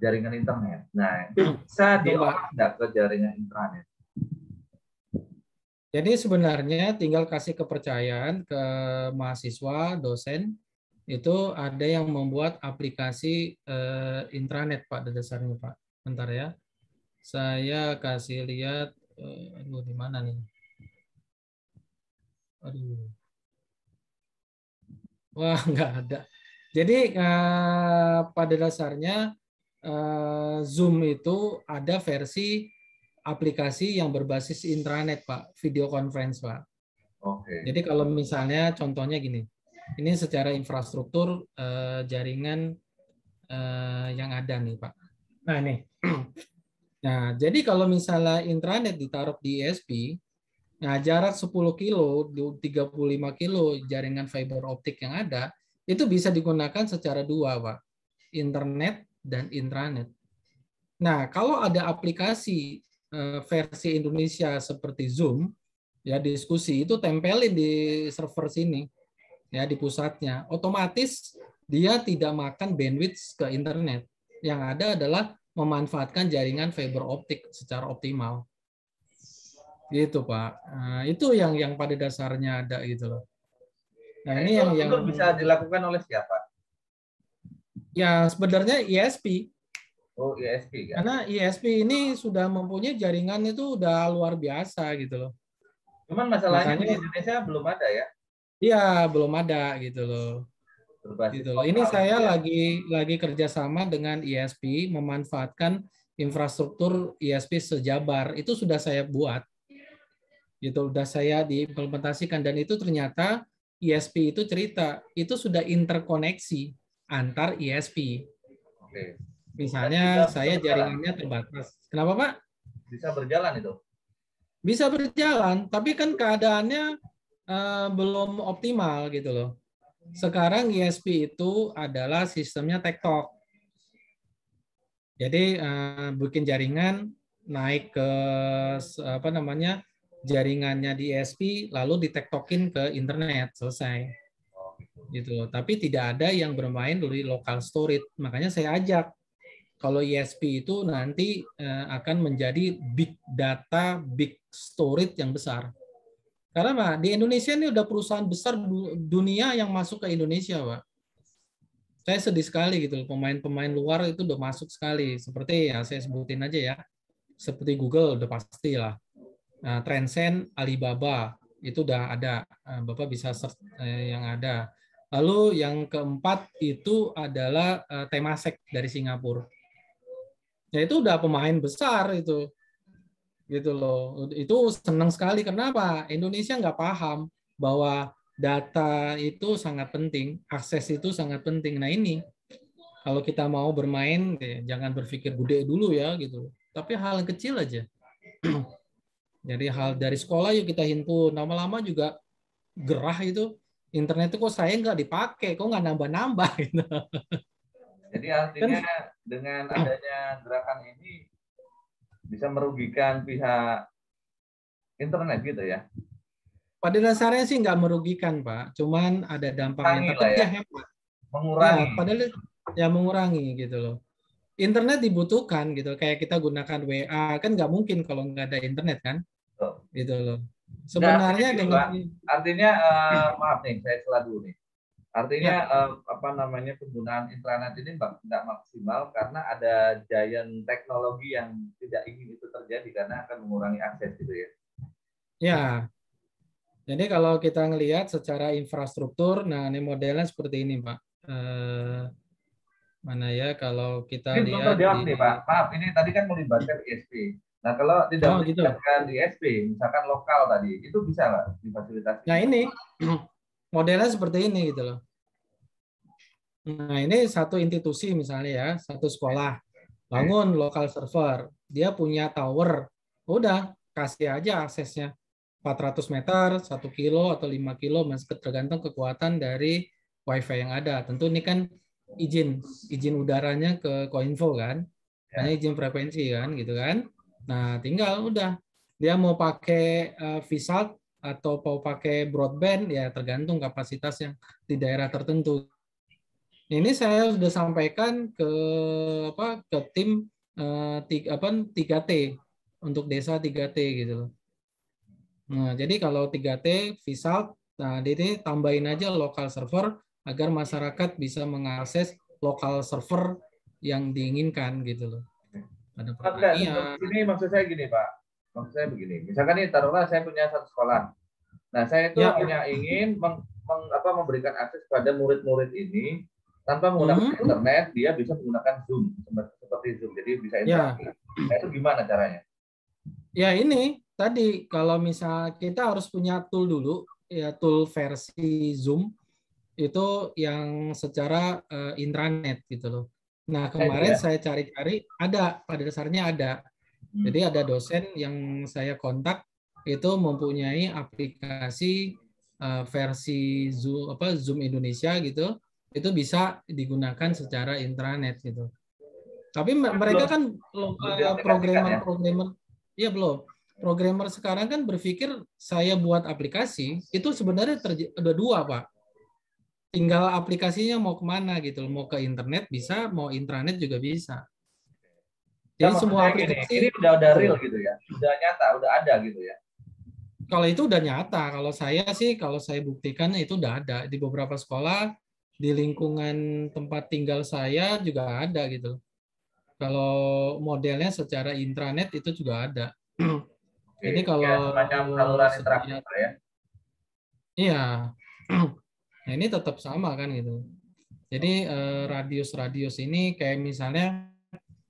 jaringan internet. Nah, itu bisa betul, Pak. diolah nggak ke jaringan internet? Jadi sebenarnya tinggal kasih kepercayaan ke mahasiswa, dosen, itu ada yang membuat aplikasi intranet, Pak, pada dasarnya, Pak. Bentar ya. Saya kasih lihat, aduh, di mana nih? Aduh, wah, nggak ada. Jadi pada dasarnya Zoom itu ada versi aplikasi yang berbasis intranet, Pak, video conference, Pak. Oke. Jadi kalau misalnya contohnya gini, ini secara infrastruktur jaringan yang ada nih, Pak. Nah, nih. Nah, jadi kalau misalnya intranet ditaruh di ISP, nah jarak 10 kilo, 35 kilo jaringan fiber optik yang ada, itu bisa digunakan secara dua, Pak. Internet dan intranet. Nah, kalau ada aplikasi versi Indonesia seperti Zoom, ya diskusi itu tempelin di server sini, ya di pusatnya. Otomatis dia tidak makan bandwidth ke internet. Yang ada adalah memanfaatkan jaringan fiber optik secara optimal. Gitu, Pak. Nah, itu yang pada dasarnya ada gitu loh. Nah, Nah, ini yang itu bisa dilakukan oleh siapa? ya sebenarnya ISP. Oh, ISP kan? Karena ISP ini sudah mempunyai jaringan itu udah luar biasa gitu loh. Cuman masalahnya di Makanya Indonesia belum ada ya, iya belum ada gitu loh. berbasis Gitu loh. Ini lokal saya gitu ya. lagi kerjasama dengan ISP memanfaatkan infrastruktur ISP sejabar. Itu sudah saya buat. Gitu udah saya diimplementasikan dan itu ternyata ISP itu cerita itu sudah interkoneksi antar ISP. Oke. Dan Misalnya bisa saya berjalan, jaringannya terbatas. Kenapa, Pak? bisa berjalan itu. Bisa berjalan, tapi kan keadaannya belum optimal gitu loh. Sekarang ISP itu adalah sistemnya tektok. Jadi bikin jaringan naik ke apa namanya jaringannya di ISP lalu ditektokin ke internet, selesai Oh, gitu. gitu. Tapi tidak ada yang bermain di local storage. Makanya saya ajak kalau ISP itu nanti akan menjadi big data, big storage yang besar. Karena Pak, di Indonesia ini udah perusahaan besar dunia yang masuk ke Indonesia, Pak. Saya sedih sekali gitu, pemain-pemain luar itu udah masuk sekali. Seperti ya saya sebutin aja ya, seperti Google udah pasti lah. Nah, Tencent, Alibaba itu udah ada. Bapak bisa search yang ada. Lalu yang keempat itu adalah Temasek dari Singapura. Ya itu udah pemain besar itu, gitu loh. Itu senang sekali. Kenapa? Indonesia nggak paham bahwa data itu sangat penting, akses itu sangat penting. Nah ini kalau kita mau bermain, jangan berpikir gede dulu ya gitu. Tapi hal yang kecil aja. Jadi hal dari sekolah yuk kita himpun. Lama-lama juga gerah itu. Internet itu kok saya nggak dipakai, kok nggak nambah-nambah gitu. Jadi Kan artinya dengan adanya gerakan ini bisa merugikan pihak internet gitu ya. pada dasarnya sih nggak merugikan, Pak. Cuman ada dampaknya. Mengurangi Tapi lah ya, dia hemat. Ya, mengurangi. padahal ya mengurangi gitu loh. Internet dibutuhkan gitu. Kayak kita gunakan WA kan nggak mungkin kalau nggak ada internet kan, Tuh. gitu loh. Nggak, artinya Sebenarnya gini dengan Pak, artinya maaf nih, saya salah dulu nih. Artinya ya apa namanya penggunaan intranet ini nggak maksimal karena ada giant teknologi yang tidak ingin itu terjadi karena akan mengurangi akses gitu ya. ya. Jadi kalau kita ngelihat secara infrastruktur, nah ini modelnya seperti ini, Pak. Mana ya kalau kita Ini belum lihat terjawab di nih Pak. Maaf, ini tadi kan melibatkan ISP. Nah kalau tidak oh gitu. melibatkan ISP, misalkan lokal tadi, itu bisa nggak difasilitasi? Nah ini modelnya seperti ini gitu loh. Nah ini satu institusi misalnya ya, satu sekolah bangun lokal server, dia punya tower, udah kasih aja aksesnya 400 meter, 1 kilo atau 5 kilo, tergantung kekuatan dari WiFi yang ada. Tentu ini kan izin udaranya ke Kominfo kan, hanya Ya. izin frekuensi kan, gitu kan. Nah tinggal udah dia mau pakai VSAT atau mau pakai broadband ya tergantung kapasitas yang di daerah tertentu. Ini saya sudah sampaikan ke ke tim 3T untuk desa 3T gitu loh. Nah, jadi kalau 3T VSALT, nah ini tambahin aja lokal server agar masyarakat bisa mengakses lokal server yang diinginkan gitu loh. Ada Enggak, pertanian. ini maksud saya gini Pak. Maksud saya begini. Misalkan nih taruhlah saya punya satu sekolah. Nah, saya itu Ya. hanya ingin memberikan akses pada murid-murid ini tanpa menggunakan internet, dia bisa menggunakan Zoom seperti Zoom, jadi bisa Ya. interaksi. Nah, itu gimana caranya? Ya ini tadi kalau misal kita harus punya tool dulu, ya tool versi Zoom itu yang secara intranet gitu loh. Nah Nah, itu kemarin ya. saya cari-cari ada, pada dasarnya ada. Jadi ada dosen yang saya kontak itu mempunyai aplikasi versi Zoom Indonesia gitu, itu bisa digunakan secara intranet gitu. Tapi mereka Belum kan belum diaplikasikan ya. programmer, ya belum. Programmer sekarang kan berpikir saya buat aplikasi itu sebenarnya ada dua Pak. Tinggal aplikasinya mau kemana gitu, mau ke internet bisa, mau intranet juga bisa. Ya, Jadi maksud semua saya gini, ini aplikasi udah real gitu. gitu ya. Udah nyata, udah ada gitu ya. Kalau itu udah nyata, kalau saya sih, kalau saya buktikan itu udah ada di beberapa sekolah, di lingkungan tempat tinggal saya juga ada gitu. Kalau modelnya secara intranet itu juga ada. Jadi Oke, ya kalau semacam saluran interaktif setiap, lah ya. iya, nah ini tetap sama kan gitu. Jadi radius-radius ini kayak misalnya,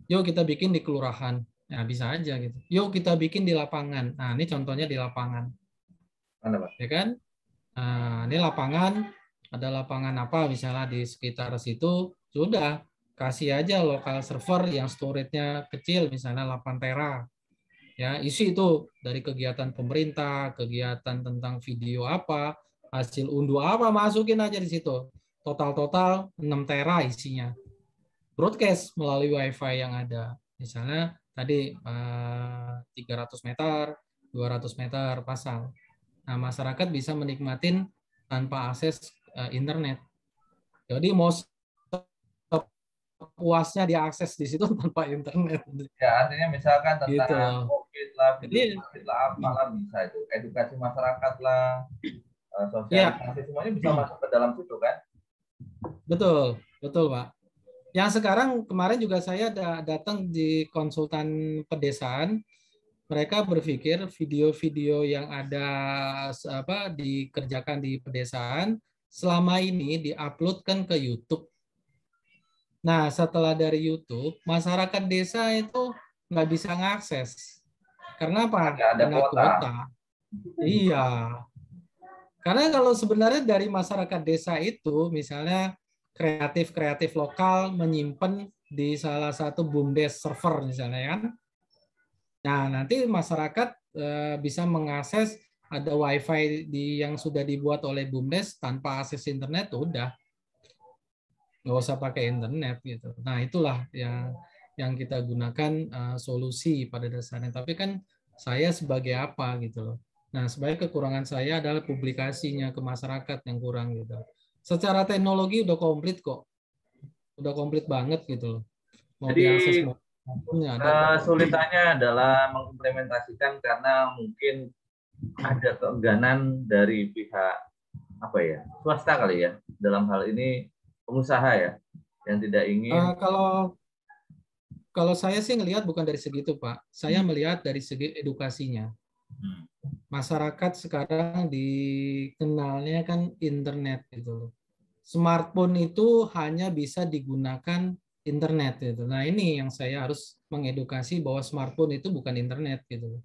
yuk kita bikin di kelurahan, nah bisa aja gitu. Yuk kita bikin di lapangan, nah ini contohnya di lapangan, Mana Pak? ya kan? Nah, ini lapangan, ada lapangan apa misalnya di sekitar situ, sudah kasih aja lokal server yang storage-nya kecil, misalnya 8 tera. Ya, isi itu dari kegiatan pemerintah, kegiatan tentang video apa, hasil unduh apa, masukin aja di situ. Total-total 6 tera isinya. broadcast melalui WiFi yang ada. Misalnya tadi 300 meter, 200 meter pasang. Nah, masyarakat bisa menikmatin tanpa akses internet. Jadi mau puasnya diakses di situ tanpa internet. Ya, artinya misalkan Gitu tentang loh. COVID lah, video Jadi COVID lah, apalah bisa itu. Edukasi masyarakat lah, ya, sosialisasi semuanya bisa masuk ke dalam situ kan? betul, betul Pak. Yang sekarang kemarin juga saya datang di konsultan pedesaan, mereka berpikir video-video yang ada dikerjakan di pedesaan selama ini diuploadkan ke YouTube. Nah, setelah dari YouTube, masyarakat desa itu nggak bisa ngakses. Karena apa? Ada Kena kuota. kuota. Iya. Karena kalau sebenarnya dari masyarakat desa itu, misalnya kreatif-kreatif lokal menyimpan di salah satu BUMDes server misalnya kan. Nah, nanti masyarakat bisa mengakses ada WiFi yang sudah dibuat oleh BUMDes tanpa akses internet, udah nggak usah pakai internet gitu. Nah, itulah yang kita gunakan solusi pada dasarnya. Tapi kan saya sebagai apa gitu loh. Nah, sebagai kekurangan saya adalah publikasinya ke masyarakat yang kurang gitu. Secara teknologi udah komplit kok. Udah komplit banget gitu loh. Mau Jadi diakses maupun ada kok. kesulitannya adalah mengimplementasikan karena mungkin ada keengganan dari pihak apa ya, swasta kali ya, dalam hal ini pengusaha ya, yang tidak ingin. Kalau saya sih ngelihat bukan dari segi itu, Pak. Saya melihat dari segi edukasinya. Masyarakat sekarang dikenalnya kan internet gitu loh. Smartphone itu hanya bisa digunakan internet gitu. Nah, ini yang saya harus mengedukasi bahwa smartphone itu bukan internet gitu.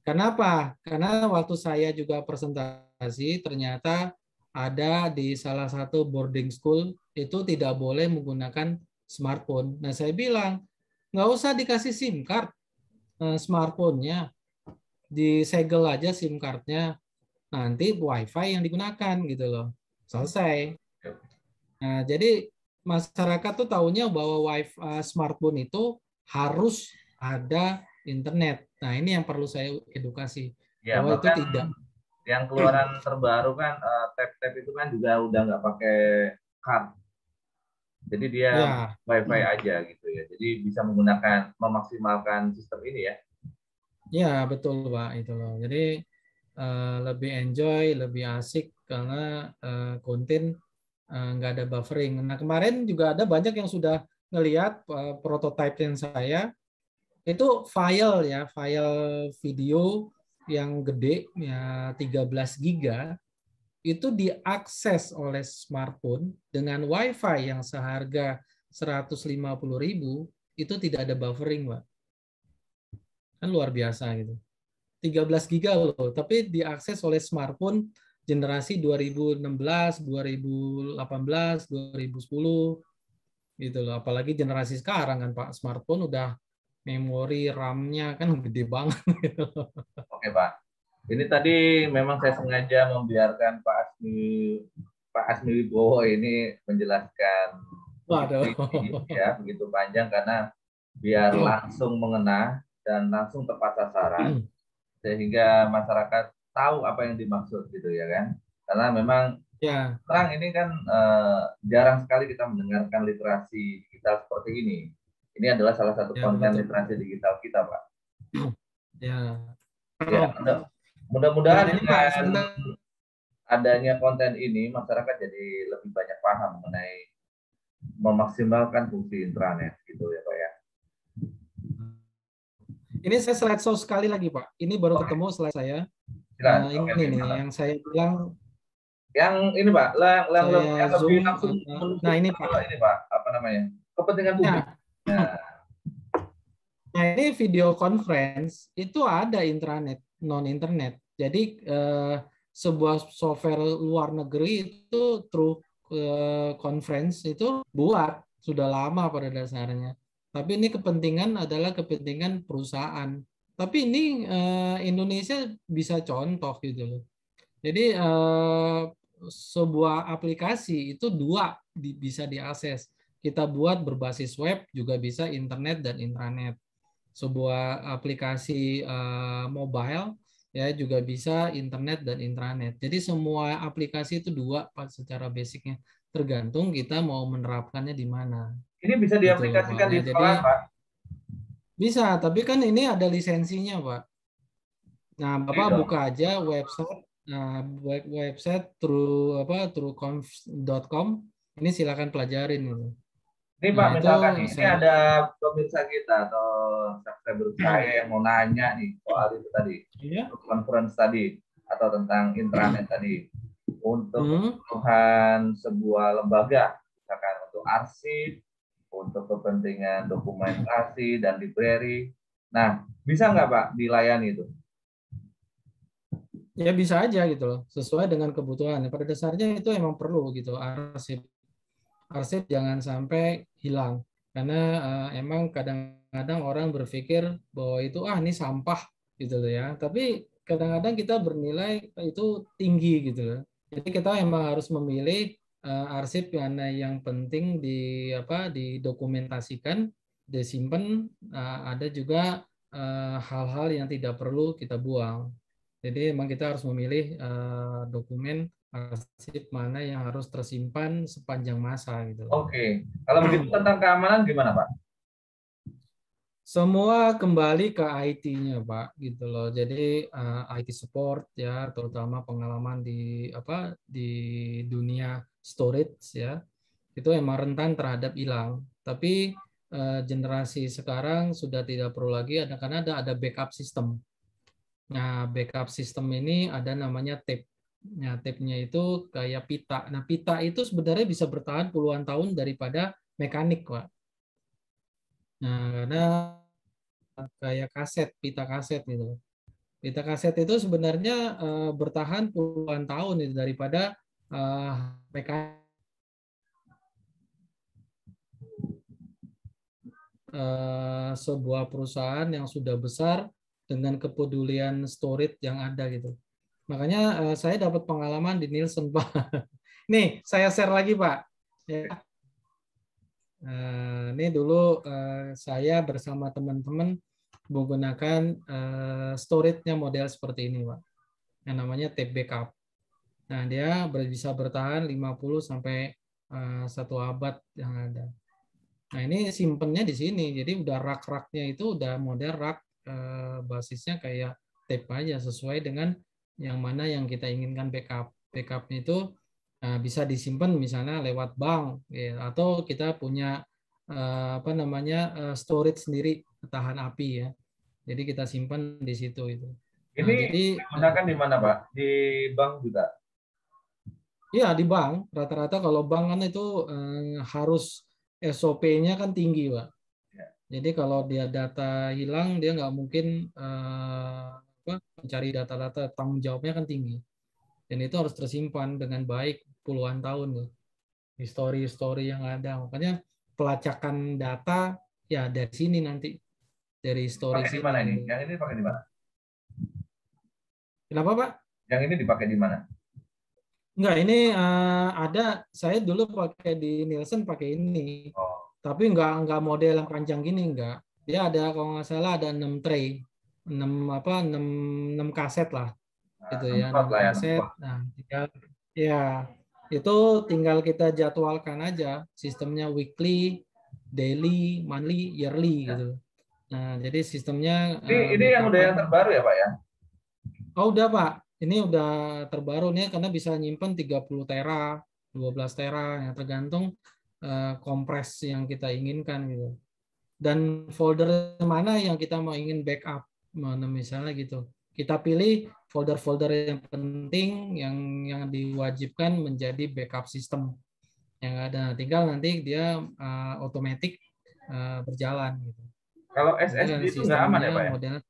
Kenapa? Karena waktu saya juga presentasi ternyata ada di salah satu boarding school itu tidak boleh menggunakan smartphone. Nah, saya bilang nggak usah dikasih SIM card smartphone-nya, disegel aja SIM card-nya, nanti WiFi yang digunakan gitu loh. Selesai. Nah, jadi masyarakat tuh taunya bahwa WiFi smartphone itu harus ada internet. Nah, ini yang perlu saya edukasi Ya, bahwa itu bahkan tidak. yang keluaran terbaru kan tab-tab itu kan juga udah nggak pakai card. Jadi dia Ya, WiFi aja gitu ya. Jadi bisa memaksimalkan sistem ini ya. ya betul Pak itu loh. Jadi lebih enjoy, lebih asik karena konten nggak ada buffering. Nah, kemarin juga ada banyak yang sudah ngelihat prototipe yang saya itu file ya, file video yang gede ya 13 giga itu diakses oleh smartphone dengan WiFi yang seharga 150.000 itu tidak ada buffering, Pak. Kan luar biasa gitu. 13 giga loh, tapi diakses oleh smartphone generasi 2016, 2018, 2010 gitu loh. Apalagi generasi sekarang kan Pak, smartphone udah memori RAM-nya kan gede banget gitu. Oke Pak. Ini tadi memang saya sengaja membiarkan Pak Asmi Wibowo ini menjelaskan Waduh. visi ya begitu panjang karena biar langsung mengena dan langsung tepat sasaran sehingga masyarakat tahu apa yang dimaksud gitu ya kan. Karena memang Ya, sekarang ini kan jarang sekali kita mendengarkan literasi digital seperti ini. Ini adalah salah satu ya konten betul. literasi digital kita, Pak. Ya. Ya, Nah, mudah-mudahan ini Pak, dengan sebentar. adanya konten ini masyarakat jadi lebih banyak paham mengenai memaksimalkan fungsi intranet gitu ya, Pak ya. Ini saya slide show sekali lagi, Pak. Ini baru Oke, ketemu slide saya. silakan. Oke, Ini nih yang saya bilang yang ini Pak, saya yang lebih zoom. langsung Nah, menusuk ini ke Pak. ini Pak, apa namanya? Kepentingan publik. Ya. Nah, Nah, ini video conference itu ada intranet, non internet. Jadi sebuah software luar negeri itu True Conference itu buat sudah lama pada dasarnya. Tapi ini kepentingan adalah kepentingan perusahaan. Tapi ini Indonesia bisa contoh gitu loh. Jadi sebuah aplikasi itu dua bisa diakses. kita buat berbasis web, juga bisa internet dan intranet. Sebuah aplikasi mobile ya juga bisa internet dan intranet. Jadi semua aplikasi itu dua Pak secara basicnya. Tergantung kita mau menerapkannya di mana. Ini bisa Gitu loh Pak. diaplikasikan di Ya, jadi sekolah, Pak. bisa, tapi kan ini ada lisensinya Pak. Nah, Ini Bapak dong. buka aja website, nah, website trueconf.com. Ini silakan pelajarin gitu. Ini Nah, Pak, itu misalkan nih, ini saya ada pemirsa kita atau subscriber saya yang mau nanya nih soal itu tadi, ya. conference tadi, atau tentang intranet tadi, untuk Hmm. kebutuhan sebuah lembaga, misalkan untuk arsip, untuk kepentingan dokumentasi dan library. Nah, bisa nggak Pak dilayani itu? Ya bisa aja gitu loh, sesuai dengan kebutuhan. Pada dasarnya itu emang perlu gitu arsip. Arsip jangan sampai hilang karena emang kadang-kadang orang berpikir bahwa itu ini sampah gitu loh ya. Tapi kadang-kadang kita bernilai itu tinggi gitu loh. Jadi kita emang harus memilih arsip mana yang penting didokumentasikan, disimpan. Ada juga hal-hal yang tidak perlu kita buang. Jadi emang kita harus memilih dokumen arsip mana yang harus tersimpan sepanjang masa gitu loh. Oke, kalau begitu tentang keamanan gimana Pak? Semua kembali ke IT-nya, Pak, gitu loh. Jadi IT support ya, terutama pengalaman di dunia storage ya, itu emang rentan terhadap hilang. Tapi generasi sekarang sudah tidak perlu lagi karena ada backup system. Nah, backup system ini ada namanya tape. Nah, tape-nya itu kayak pita. Nah, pita itu sebenarnya bisa bertahan puluhan tahun daripada mekanik, Pak. Nah, karena kayak kaset, pita kaset gitu. Pita kaset itu sebenarnya bertahan puluhan tahun itu daripada mekanik. Sebuah perusahaan yang sudah besar dengan kepedulian storage yang ada gitu. Makanya saya dapat pengalaman di Nielsen, Pak. Nih, saya share lagi, Pak. Ya. Ini dulu saya bersama teman-teman menggunakan storage-nya model seperti ini, Pak. Yang namanya tape backup. Nah, dia bisa bertahan 50 sampai 1 abad yang ada. Nah, ini simpennya di sini. Jadi udah rak-raknya itu udah model rak basisnya kayak tape aja sesuai dengan yang mana yang kita inginkan backup. Backupnya itu bisa disimpan misalnya lewat bank ya, atau kita punya storage sendiri tahan api ya. Jadi kita simpan di situ itu. Nah, Ini jadi digunakan di mana Pak? Di bank juga? iya di bank rata-rata kalau bank kan itu harus SOP-nya kan tinggi, Pak. Ya. Jadi kalau dia data hilang, dia nggak mungkin mencari data-data, tanggung jawabnya kan tinggi. Dan itu harus tersimpan dengan baik puluhan tahun tuh. Histori-histori yang ada. Makanya pelacakan data ya dari sini nanti, dari histori Pakai di sini mana ini? gitu. Yang ini pakai di mana? Kenapa, Pak? Yang ini dipakai di mana? Enggak, ini ada saya dulu pakai di Nielsen pakai ini. Oh, Tapi enggak model yang panjang gini enggak. Dia ada kalau nggak salah ada 6 tray. 6 kaset lah nah, gitu 6 ya, slot 6 lah ya, 6 kaset. slot. Nah, tinggal ya itu tinggal kita jadwalkan aja sistemnya weekly, daily, monthly, yearly Ya. gitu. Nah, jadi sistemnya Ini yang udah backupan. yang terbaru ya Pak ya? Oh, udah, Pak. Ini udah terbaru nih karena bisa nyimpen 30 tera, 12 tera, yang tergantung kompres yang kita inginkan gitu. Dan folder mana yang kita mau ingin backup, mana misalnya gitu. Kita pilih folder-folder yang penting yang diwajibkan menjadi backup system yang ada. Tinggal nanti dia otomatis berjalan gitu. Kalau Jadi SSD kan itu nggak aman ya sistemnya Pak ya? modelnya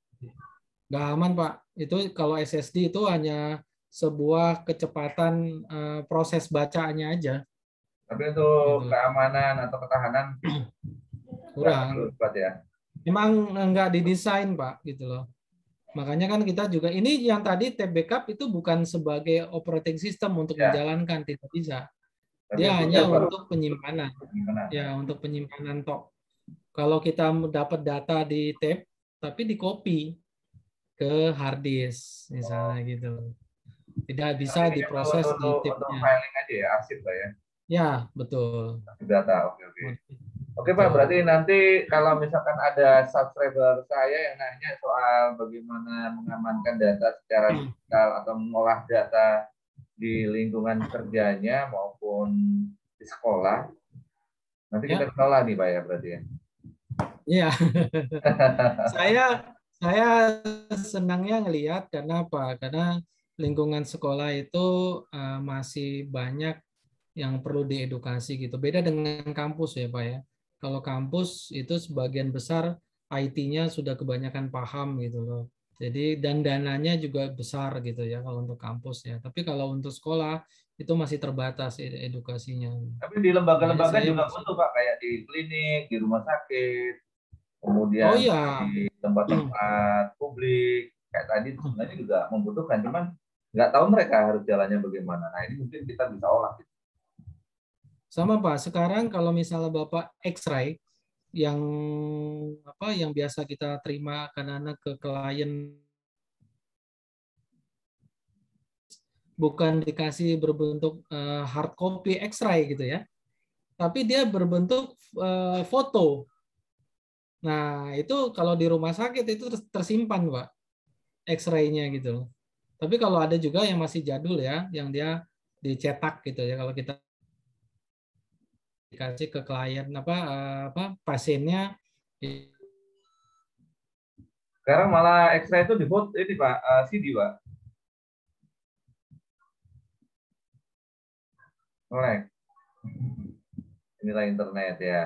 nggak aman, Pak. Itu kalau SSD itu hanya sebuah kecepatan proses bacaannya aja Tapi untuk gitu. keamanan atau ketahanan nggak terlalu Kurang. kuat ya? Memang nggak didesain, Pak, gitu loh. Makanya kan kita juga ini yang tadi tab backup itu bukan sebagai operating system untuk Ya. menjalankan, tidak bisa. Tapi Dia untuk hanya server untuk penyimpanan. gimana? Ya, untuk penyimpanan tok. Kalau kita dapat data di tape, tapi di copy ke hard disk Oh, misalnya gitu. Tidak nanti bisa itu diproses di untuk tape-nya. filing aja ya, arsip lah ya. Ya, betul. Arsip data. Oke, oke. Oke Pak, Betul. berarti nanti kalau misalkan ada subscriber saya yang nanya soal bagaimana mengamankan data secara digital atau mengolah data di lingkungan kerjanya maupun di sekolah, nanti kita Ya, kelola nih Pak ya berarti ya. iya. Saya saya senangnya ngelihat karena apa? Karena lingkungan sekolah itu masih banyak yang perlu diedukasi gitu. Beda dengan kampus ya, Pak ya. Kalau kampus itu sebagian besar IT-nya sudah kebanyakan paham gitu loh. Jadi dan dananya juga besar gitu ya kalau untuk kampus ya. Tapi kalau untuk sekolah itu masih terbatas edukasinya. Tapi di Makanya lembaga-lembaga saya juga masih. butuh Pak, kayak di klinik, di rumah sakit, Oh kemudian iya. di tempat-tempat publik, kayak tadi sebenarnya juga membutuhkan, cuman nggak tahu mereka harus jalannya bagaimana. Nah ini mungkin kita bisa olah. Sama Pak, sekarang kalau misalnya Bapak X-ray yang apa yang biasa kita terima kadang-kadang ke klien bukan dikasih berbentuk hard copy X-ray gitu ya, tapi dia berbentuk foto. Nah, itu kalau di rumah sakit itu tersimpan, Pak, X-ray-nya gitu. Tapi kalau ada juga yang masih jadul ya, yang dia dicetak gitu ya, kalau kita dikasih ke klien apa pasiennya. Sekarang malah X-ray itu di ini Pak, CD Pak. Melek. Inilah internet ya.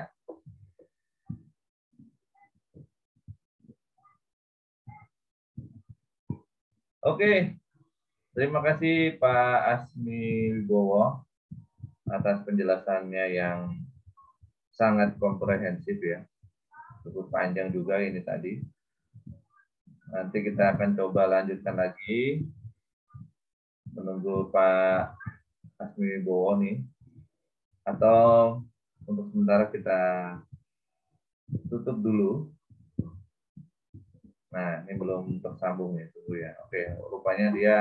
Oke, terima kasih Pak Asmi Wibowo atas penjelasannya yang sangat komprehensif ya. Cukup panjang juga ini tadi. Nanti kita akan coba lanjutkan lagi. Menunggu Pak Asmi Wibowo nih. Atau untuk sementara kita tutup dulu. Nah, ini belum tersambung ya, tunggu ya. Oke, rupanya dia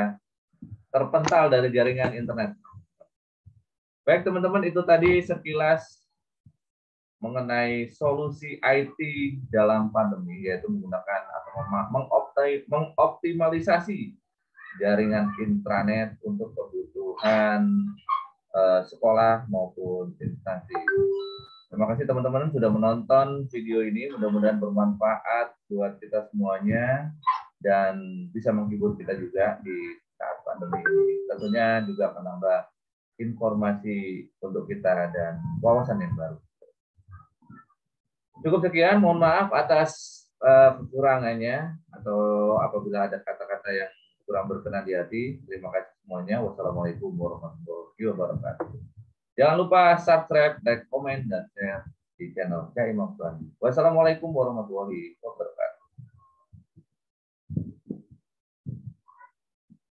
terpental dari jaringan internet. Baik teman-teman, itu tadi sekilas mengenai solusi IT dalam pandemi, yaitu menggunakan atau mengoptimalisasi jaringan intranet untuk kebutuhan sekolah maupun instansi. Terima kasih teman-teman sudah menonton video ini, mudah-mudahan bermanfaat buat kita semuanya dan bisa menghibur kita juga di saat pandemi ini. Tentunya juga menambah informasi untuk kita dan wawasan yang baru. Cukup sekian, mohon maaf atas kekurangannya atau apabila ada kata-kata yang kurang berkenan di hati. Terima kasih semuanya. Wassalamualaikum warahmatullahi wabarakatuh. Jangan lupa subscribe, like, komen, dan share di channel Cak Imam Suhandi. Wassalamualaikum warahmatullahi wabarakatuh.